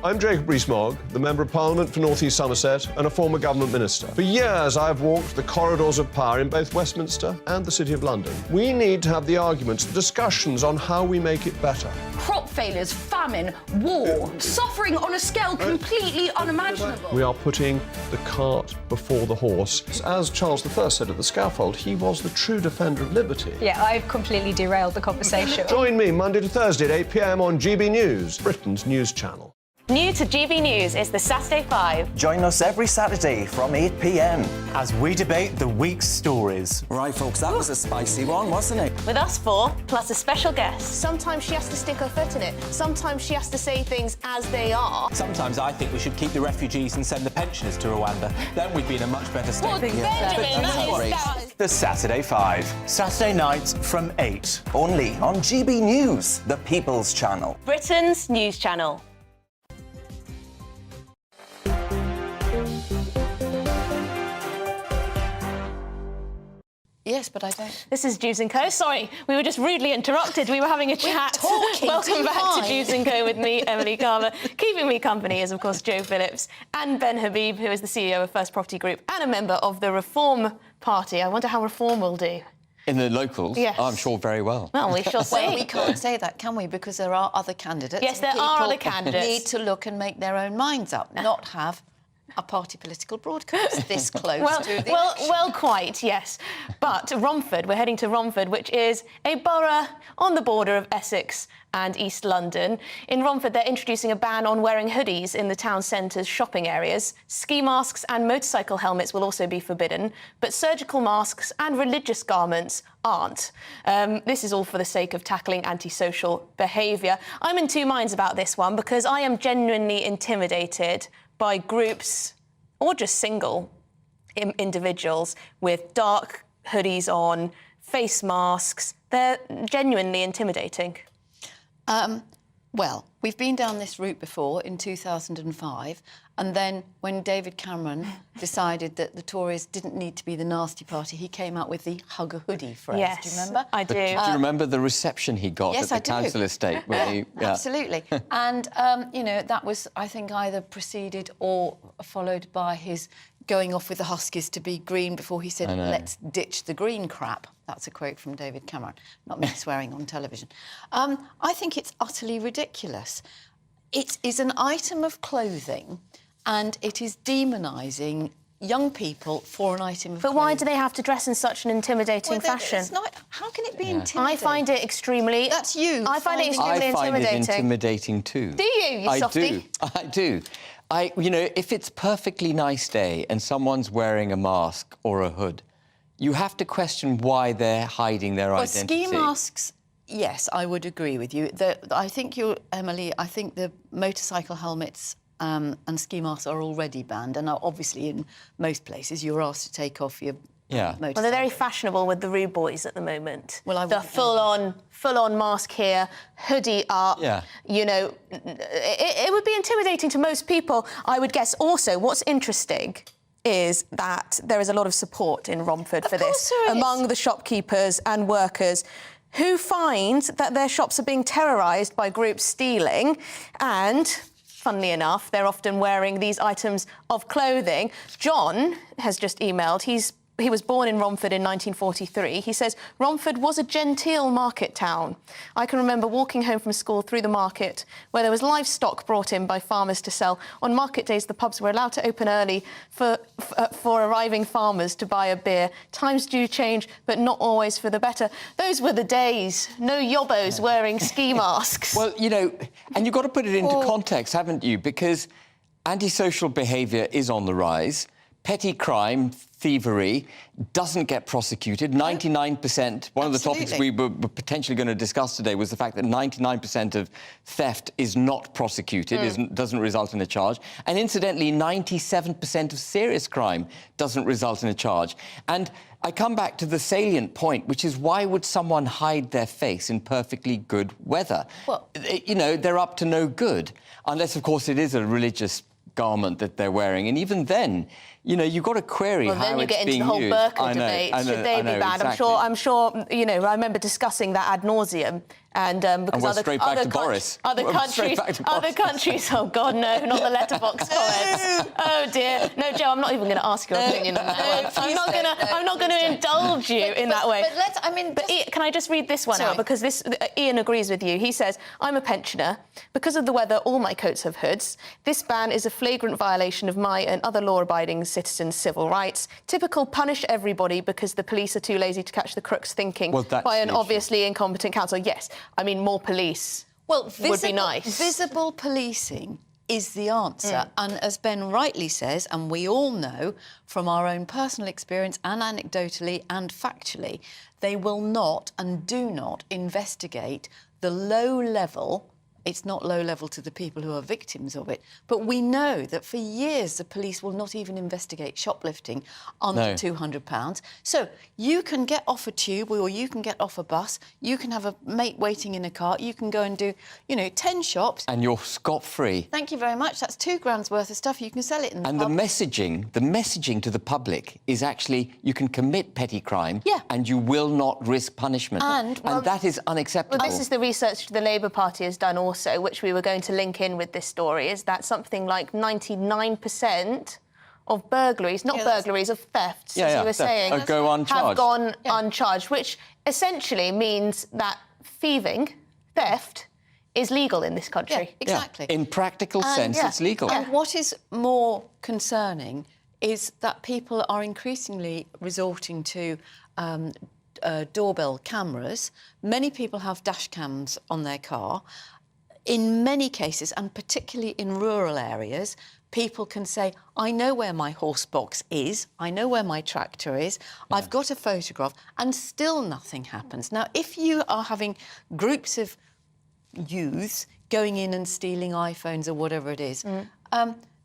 I'm Jacob Rees-Mogg, the Member of Parliament for North East Somerset and a former government minister. For years, I've walked the corridors of power in both Westminster and the City of London. We need to have the arguments, the discussions on how we make it better. Crop failures, famine, war, suffering on a scale completely unimaginable. We are putting the cart before the horse. As Charles I said at the scaffold, he was the true defender of liberty. Yeah, I've completely derailed the conversation. Join me Monday to Thursday at 8 p.m. on GB News, Britain's news channel. New to GB News is the Saturday 5. Join us every Saturday from 8 p.m. as we debate the week's stories. Right, folks, that was a spicy one, wasn't it? With us four, plus a special guest. Sometimes she has to stick her foot in it. Sometimes she has to say things as they are. Sometimes I think we should keep the refugees and send the pensioners to Rwanda. Then we'd be in a much better state. Well, Benjamin, that is... The Saturday 5. Saturday nights from 8. Only on GB News, the People's Channel. Britain's news channel. Yes, but I don't. This is Dewbs and Co. Sorry, we were just rudely interrupted. We were having a chat. Welcome back to Dewbs and Co with me, Emily Carver. Keeping me company is, of course, Joe Phillips and Ben Habib, who is the CEO of First Property Group and a member of the Reform Party. I wonder how Reform will do. In the locals? Yes. I'm sure very well. Well, we shall see. Well, we can't say that, can we? Because there are other candidates. Yes, there are other candidates. Need to look and make their own minds up, not have a party political broadcast this close to the well, quite, yes. But Romford, we're heading to Romford, which is a borough on the border of Essex and East London. In Romford, they're introducing a ban on wearing hoodies in the town centre's shopping areas. Ski masks and motorcycle helmets will also be forbidden, but surgical masks and religious garments aren't. This is all for the sake of tackling antisocial behaviour. I'm in two minds about this one because I am genuinely intimidated by groups or just single individuals with dark hoodies on, face masks. They're genuinely intimidating. Well, we've been down this route before in 2005, and then when David Cameron decided that the Tories didn't need to be the nasty party, he came out with the hug a hoodie phrase. Yes, do you remember? I do. Do you remember the reception he got Yes, at the council estate? Absolutely. And, you know, that was, I think, either preceded or followed by his going off with the Huskies to be green before he said, let's ditch the green crap. That's a quote from David Cameron, not me swearing on television. I think it's utterly ridiculous. It is an item of clothing and it is demonising young people for an item of clothing. But why do they have to dress in such an intimidating fashion? It's not, how can it be intimidating? I find it extremely... That's you. I find it extremely intimidating. I find it intimidating too. Do you, you softie? I do. You know, if it's a perfectly nice day and someone's wearing a mask or a hood, you have to question why they're hiding their identity. Ski masks, yes, I would agree with you. I think Emily, I think the motorcycle helmets and ski masks are already banned, and obviously in most places you're asked to take off your motorcycle. Well, they're very fashionable with the rude boys at the moment. Well, the full-on mask here, hoodie up. Yeah. You know, it would be intimidating to most people. I would guess also what's interesting is that there is a lot of support in Romford for this among the shopkeepers and workers who find that their shops are being terrorised by groups stealing and, funnily enough, they're often wearing these items of clothing. John has just emailed. He was born in Romford in 1943. He says, Romford was a genteel market town. I can remember walking home from school through the market where there was livestock brought in by farmers to sell. On market days, the pubs were allowed to open early for arriving farmers to buy a beer. Times do change, but not always for the better. Those were the days. No yobbos wearing ski masks. Well, you know, and you've got to put it into context, haven't you? Because antisocial behaviour is on the rise. Petty crime, thievery, doesn't get prosecuted. 99%, one of the topics we were potentially going to discuss today was the fact that 99% of theft is not prosecuted, doesn't result in a charge. And incidentally, 97% of serious crime doesn't result in a charge. And I come back to the salient point, which is why would someone hide their face in perfectly good weather? Well, you know, they're up to no good. Unless, of course, it is a religious garment that they're wearing. And even then, you know, you've got to query how it's being used. Well, then you get into the whole burqa debate. Should they be banned? Exactly. I'm sure, you know, I remember discussing that ad nauseum. And because we're straight back to Boris. Other countries, oh God, no, not the letterbox comments. Oh dear. No, Joe, I'm not even going to ask your opinion on that one. I'm not going to indulge you in that way. But can I just read this one out? Because Ian agrees with you. He says, I'm a pensioner. Because of the weather, all my coats have hoods. This ban is a flagrant violation of my and other law-abiding citizens' civil rights. Typical punish everybody because the police are too lazy to catch the crooks thinking by an obviously incompetent council. Yes. I mean, more police would be nice. Visible policing is the answer. And as Ben rightly says, and we all know from our own personal experience and anecdotally and factually, they will not and do not investigate the low-level. It's not low-level to the people who are victims of it, but we know that for years the police will not even investigate shoplifting under £200. So you can get off a tube or you can get off a bus, you can have a mate waiting in a car, you can go and do, you know, 10 shops. And you're scot-free. Thank you very much. That's £2 worth of stuff. You can sell it in the pub. And the messaging to the public is actually you can commit petty crime and you will not risk punishment. And that is unacceptable. Well, this is the research the Labour Party has done also, which we were going to link in with this story, is that something like 99% of burglaries, not burglaries, of thefts, as you were saying, have gone uncharged, which essentially means that theft is legal in this country. Yeah, exactly. In practical sense, it's legal. And what is more concerning is that people are increasingly resorting to doorbell cameras. Many people have dash cams on their car. In many cases, and particularly in rural areas, people can say, I know where my horse box is, I know where my tractor is, I've got a photograph, and still nothing happens. Now, if you are having groups of youths going in and stealing iPhones or whatever it is,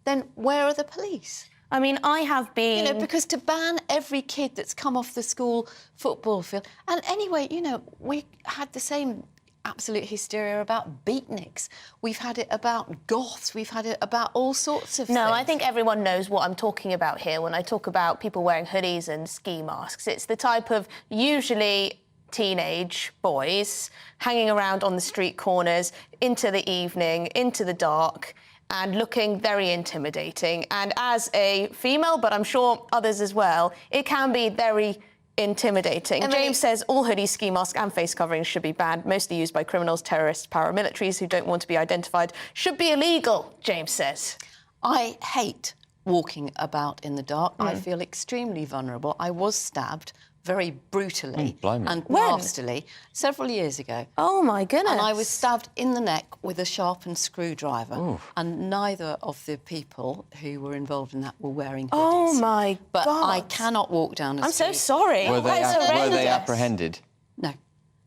then where are the police? I mean, I have been... You know, because to ban every kid that's come off the school football field... And anyway, you know, we had the same absolute hysteria about beatniks. We've had it about goths. We've had it about all sorts of things. No, I think everyone knows what I'm talking about here when I talk about people wearing hoodies and ski masks. It's the type of usually teenage boys hanging around on the street corners into the evening, into the dark, and looking very intimidating. And as a female, but I'm sure others as well, it can be very intimidating. James says all hoodies, ski masks and face coverings should be banned, mostly used by criminals, terrorists, paramilitaries who don't want to be identified. Should be illegal, James says. I hate walking about in the dark. I feel extremely vulnerable. I was stabbed very brutally and nastily several years ago. Oh, my goodness. And I was stabbed in the neck with a sharpened screwdriver. And neither of the people who were involved in that were wearing hoodies. Oh, my But God. I cannot walk down a street. I'm so sorry. Were they apprehended? No.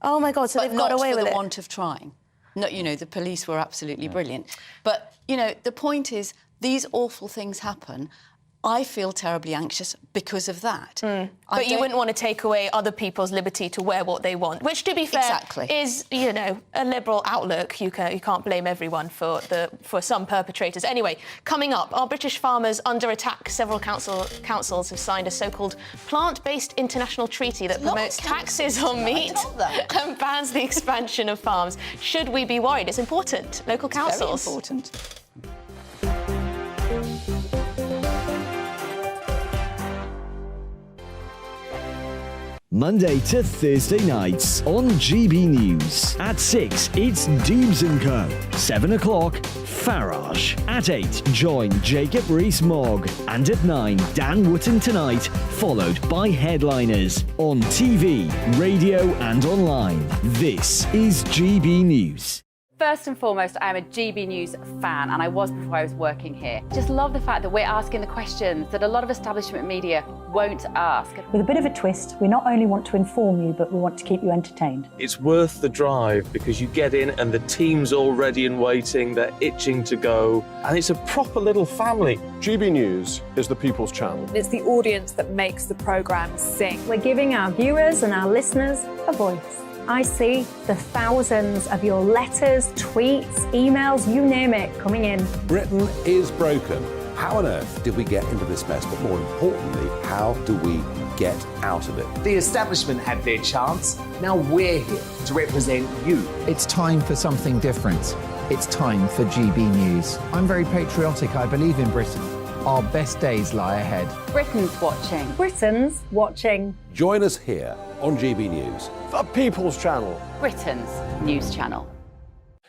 Oh, my God, so But they've got away not with for the it. want of trying. No, you know, the police were absolutely brilliant. But, you know, the point is, these awful things happen. I feel terribly anxious because of that. But you wouldn't want to take away other people's liberty to wear what they want, which, to be fair, is, you know, a liberal outlook. You can't blame everyone for some perpetrators. Anyway, coming up, are British farmers under attack? Several councils have signed a so-called plant-based international treaty that promotes taxes on meat and bans the expansion of farms. Should we be worried? It's important. Local councils. Very important. Monday to Thursday nights on GB News. At 6, it's Dewbs and Co. 7 o'clock, Farage. At 8, join Jacob Rees-Mogg. And at 9, Dan Wootton Tonight, followed by Headliners. On TV, radio and online. This is GB News. First and foremost, I am a GB News fan, and I was before I was working here. Just love the fact that we're asking the questions that a lot of establishment media won't ask. With a bit of a twist, we not only want to inform you, but we want to keep you entertained. It's worth the drive because you get in and the team's all ready and waiting, they're itching to go, and it's a proper little family. GB News is the people's channel. It's the audience that makes the programme sing. We're giving our viewers and our listeners a voice. I see the thousands of your letters, tweets, emails, you name it, coming in. Britain is broken. How on earth did we get into this mess? But more importantly, how do we get out of it? The establishment had their chance. Now we're here to represent you. It's time for something different. It's time for GB News. I'm very patriotic. I believe in Britain. Our best days lie ahead. Britain's watching. Britain's watching. Join us here on GB News. The people's channel. Britain's news channel.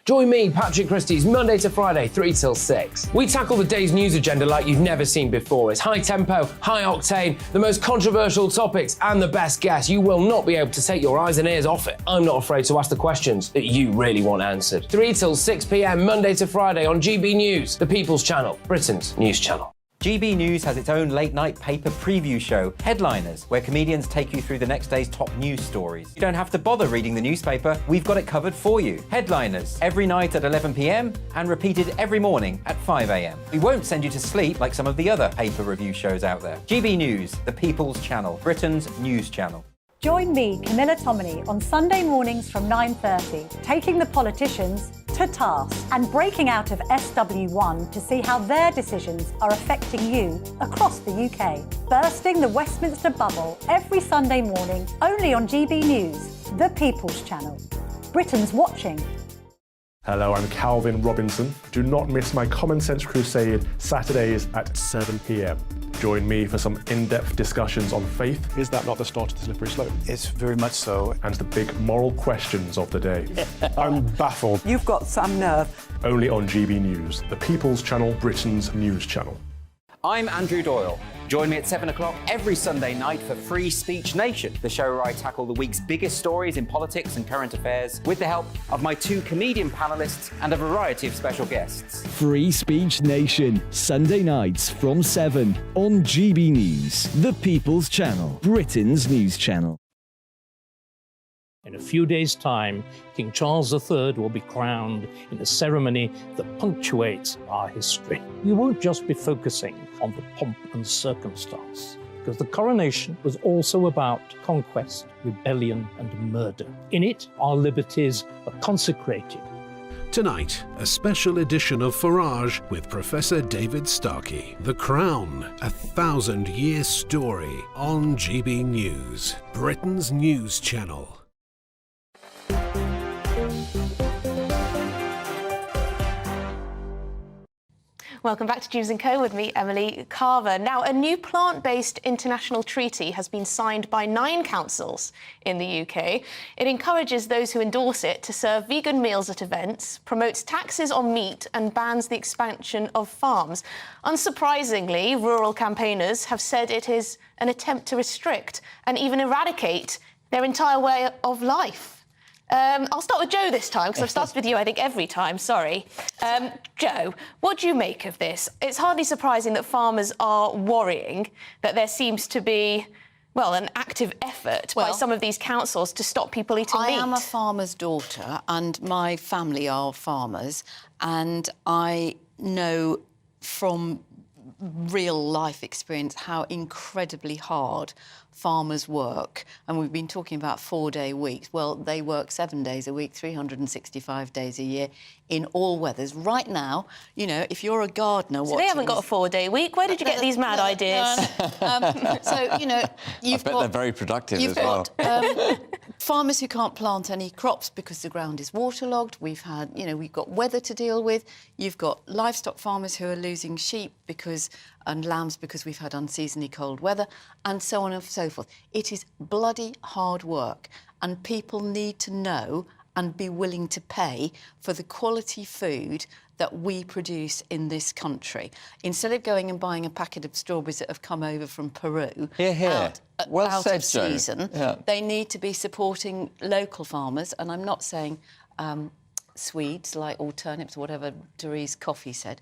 Join me, Patrick Christie's, Monday to Friday, 3 till 6. We tackle the day's news agenda like you've never seen before. It's high tempo, high octane, the most controversial topics, and the best guests. You will not be able to take your eyes and ears off it. I'm not afraid to ask the questions that you really want answered. 3 till 6 p.m, Monday to Friday on GB News, the People's Channel, Britain's news channel. GB News has its own late-night paper preview show, Headliners, where comedians take you through the next day's top news stories. You don't have to bother reading the newspaper, we've got it covered for you. Headliners, every night at 11 p.m, and repeated every morning at 5 a.m. We won't send you to sleep like some of the other paper review shows out there. GB News, the People's Channel, Britain's news channel. Join me, Camilla Tominey, on Sunday mornings from 9:30, taking the politicians to task and breaking out of SW1 to see how their decisions are affecting you across the UK. Bursting the Westminster bubble every Sunday morning, only on GB News, the People's Channel. Britain's watching. Hello, I'm Calvin Robinson. Do not miss my Common Sense Crusade Saturdays at 7 p.m. Join me for some in-depth discussions on faith. Is that not the start of the slippery slope? It's very much so. And the big moral questions of the day. I'm baffled. You've got some nerve. Only on GB News, the People's Channel, Britain's news channel. I'm Andrew Doyle. Join me at 7 o'clock every Sunday night for Free Speech Nation, the show where I tackle the week's biggest stories in politics and current affairs with the help of my 2 comedian panellists and a variety of special guests. Free Speech Nation, Sunday nights from 7 on GB News, the People's Channel, Britain's news channel. In a few days' time, King Charles III will be crowned in a ceremony that punctuates our history. We won't just be focusing on the pomp and circumstance, because the coronation was also about conquest, rebellion, and murder. In it, our liberties are consecrated. Tonight, a special edition of Farage with Professor David Starkey. The Crown, a 1,000-year story on GB News, Britain's news channel. Welcome back to Dewbs and Co with me, Emily Carver. Now, a new plant-based international treaty has been signed by 9 councils in the UK. It encourages those who endorse it to serve vegan meals at events, promotes taxes on meat and bans the expansion of farms. Unsurprisingly, rural campaigners have said it is an attempt to restrict and even eradicate their entire way of life. I'll start with Joe this time, because I've started with you, I think, every time, sorry. Joe, what do you make of this? It's hardly surprising that farmers are worrying that there seems to be, well, an active effort by some of these councils to stop people eating meat. I am a farmer's daughter, and my family are farmers, and I know from real life experience how incredibly hard farmers work. And we've been talking about 4-day weeks. Well, they work 7 days a week, 365 days a year in all weathers. Right now, you know, if you're a gardener... So they haven't got a 4-day week. Where did you get these mad ideas? So, you know, you've I bet they're very productive you've as well. got farmers who can't plant any crops because the ground is waterlogged. We've had, you know, we've got weather to deal with. You've got livestock farmers who are losing sheep and lambs because we've had unseasonably cold weather, and so on and so forth. It is bloody hard work, and people need to know and be willing to pay for the quality food that we produce in this country. Instead of going and buying a packet of strawberries that have come over from Peru out of season, they need to be supporting local farmers, and I'm not saying Swedes like or turnips or whatever Dewberry's coffee said.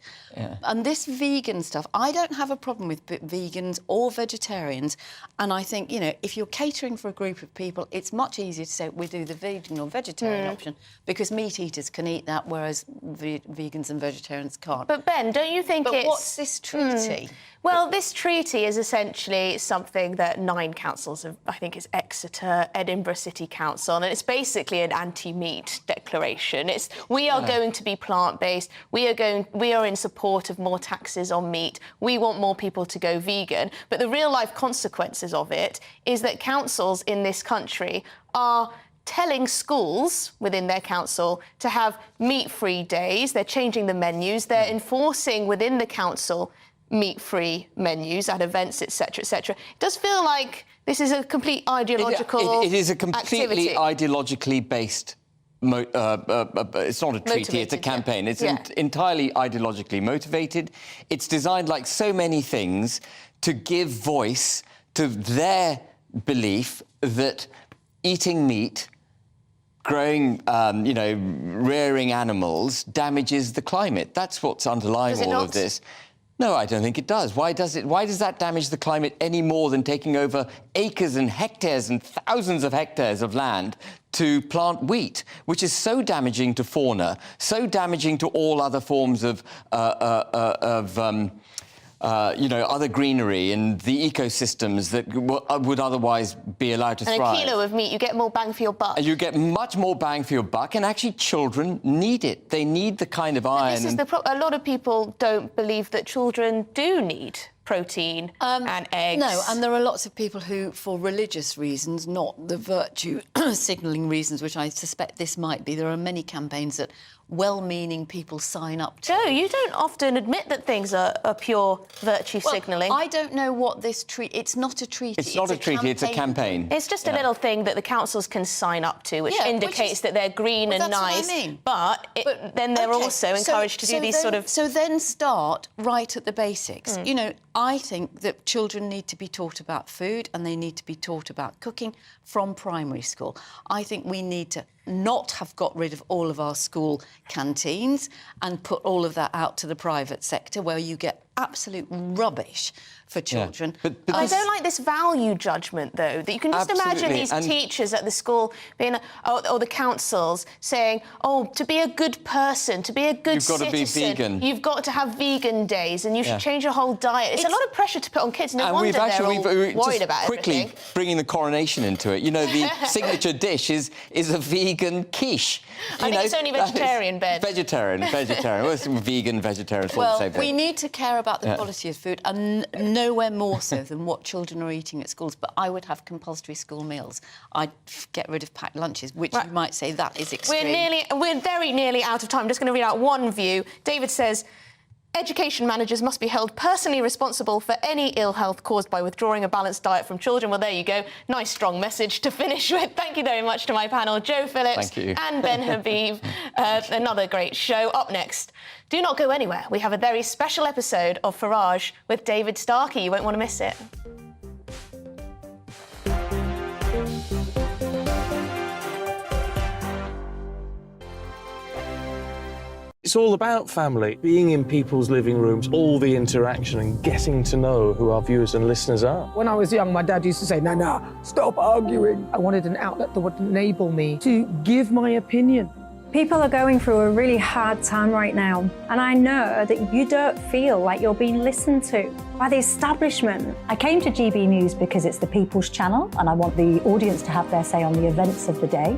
And this vegan stuff, I don't have a problem with vegans or vegetarians, and I think, you know, if you're catering for a group of people, it's much easier to say we do the vegan or vegetarian option, because meat eaters can eat that, whereas vegans and vegetarians can't. But Ben, don't you think But what's this treaty? Well, this treaty is essentially something that 9 councils have, I think it's Exeter, Edinburgh City Council, and it's basically an anti-meat declaration. We are going to be plant-based. We are in support of more taxes on meat. We want more people to go vegan. But the real-life consequences of it is that councils in this country are telling schools within their council to have meat-free days. They're changing the menus. They're enforcing within the council meat-free menus at events, etc., etc. It does feel like this is a complete ideological It is a completely ideologically based... it's not a treaty, it's a campaign. It's entirely ideologically motivated. It's designed, like so many things, to give voice to their belief that eating meat, growing, rearing animals damages the climate. That's what's underlying all of this. No, I don't think it does. Why does that damage the climate any more than taking over acres and hectares and thousands of hectares of land to plant wheat, which is so damaging to fauna, so damaging to all other forms of other greenery and the ecosystems that would otherwise be allowed to thrive. And a kilo of meat, you get more bang for your buck. And you get much more bang for your buck, and actually children need it. They need the kind of iron. This is a lot of people don't believe that children do need protein and eggs. No, and there are lots of people who, for religious reasons, not the virtue signalling reasons, which I suspect this might be, there are many campaigns that well-meaning people sign up to. Jo, you don't often admit that things are pure virtue signalling. I don't know what this treaty... It's not a treaty. It's not a treaty, it's a campaign. It's just a little thing that the councils can sign up to, which indicates that they're green and that's nice. What I mean. But then they're also encouraged to do these sort of... So then start right at the basics. You know, I think that children need to be taught about food and they need to be taught about cooking from primary school. I think we need to not have got rid of all of our school canteens and put all of that out to the private sector where you get absolute rubbish for children. But I don't like this value judgment, though, that you can just imagine these teachers at the school being, or the councils saying, oh, to be a good person, to be a good citizen... You've got to be vegan. You've got to have vegan days and you should change your whole diet. It's a lot of pressure to put on kids. No wonder they're all worried about quickly everything. Bringing the coronation into it. You know, the signature dish is a vegan quiche. I think it's only vegetarian, Ben. Vegetarian. Well, it's vegan, vegetarian, it's all the same thing. We need to care about the quality of food, and nowhere more so than what children are eating at schools. But I would have compulsory school meals. I'd get rid of packed lunches, which you might say that is extreme. We're very nearly out of time. I'm just going to read out one view. David says, education managers must be held personally responsible for any ill health caused by withdrawing a balanced diet from children. Well, there you go. Nice, strong message to finish with. Thank you very much to my panel, Jo Phillips and Ben Habib. Another great show. Up next, do not go anywhere. We have a very special episode of Farage with David Starkey. You won't want to miss it. It's all about family, being in people's living rooms, all the interaction and getting to know who our viewers and listeners are. When I was young, my dad used to say, no, stop arguing. I wanted an outlet that would enable me to give my opinion. People are going through a really hard time right now, and I know that you don't feel like you're being listened to by the establishment. I came to GB News because it's the People's Channel and I want the audience to have their say on the events of the day.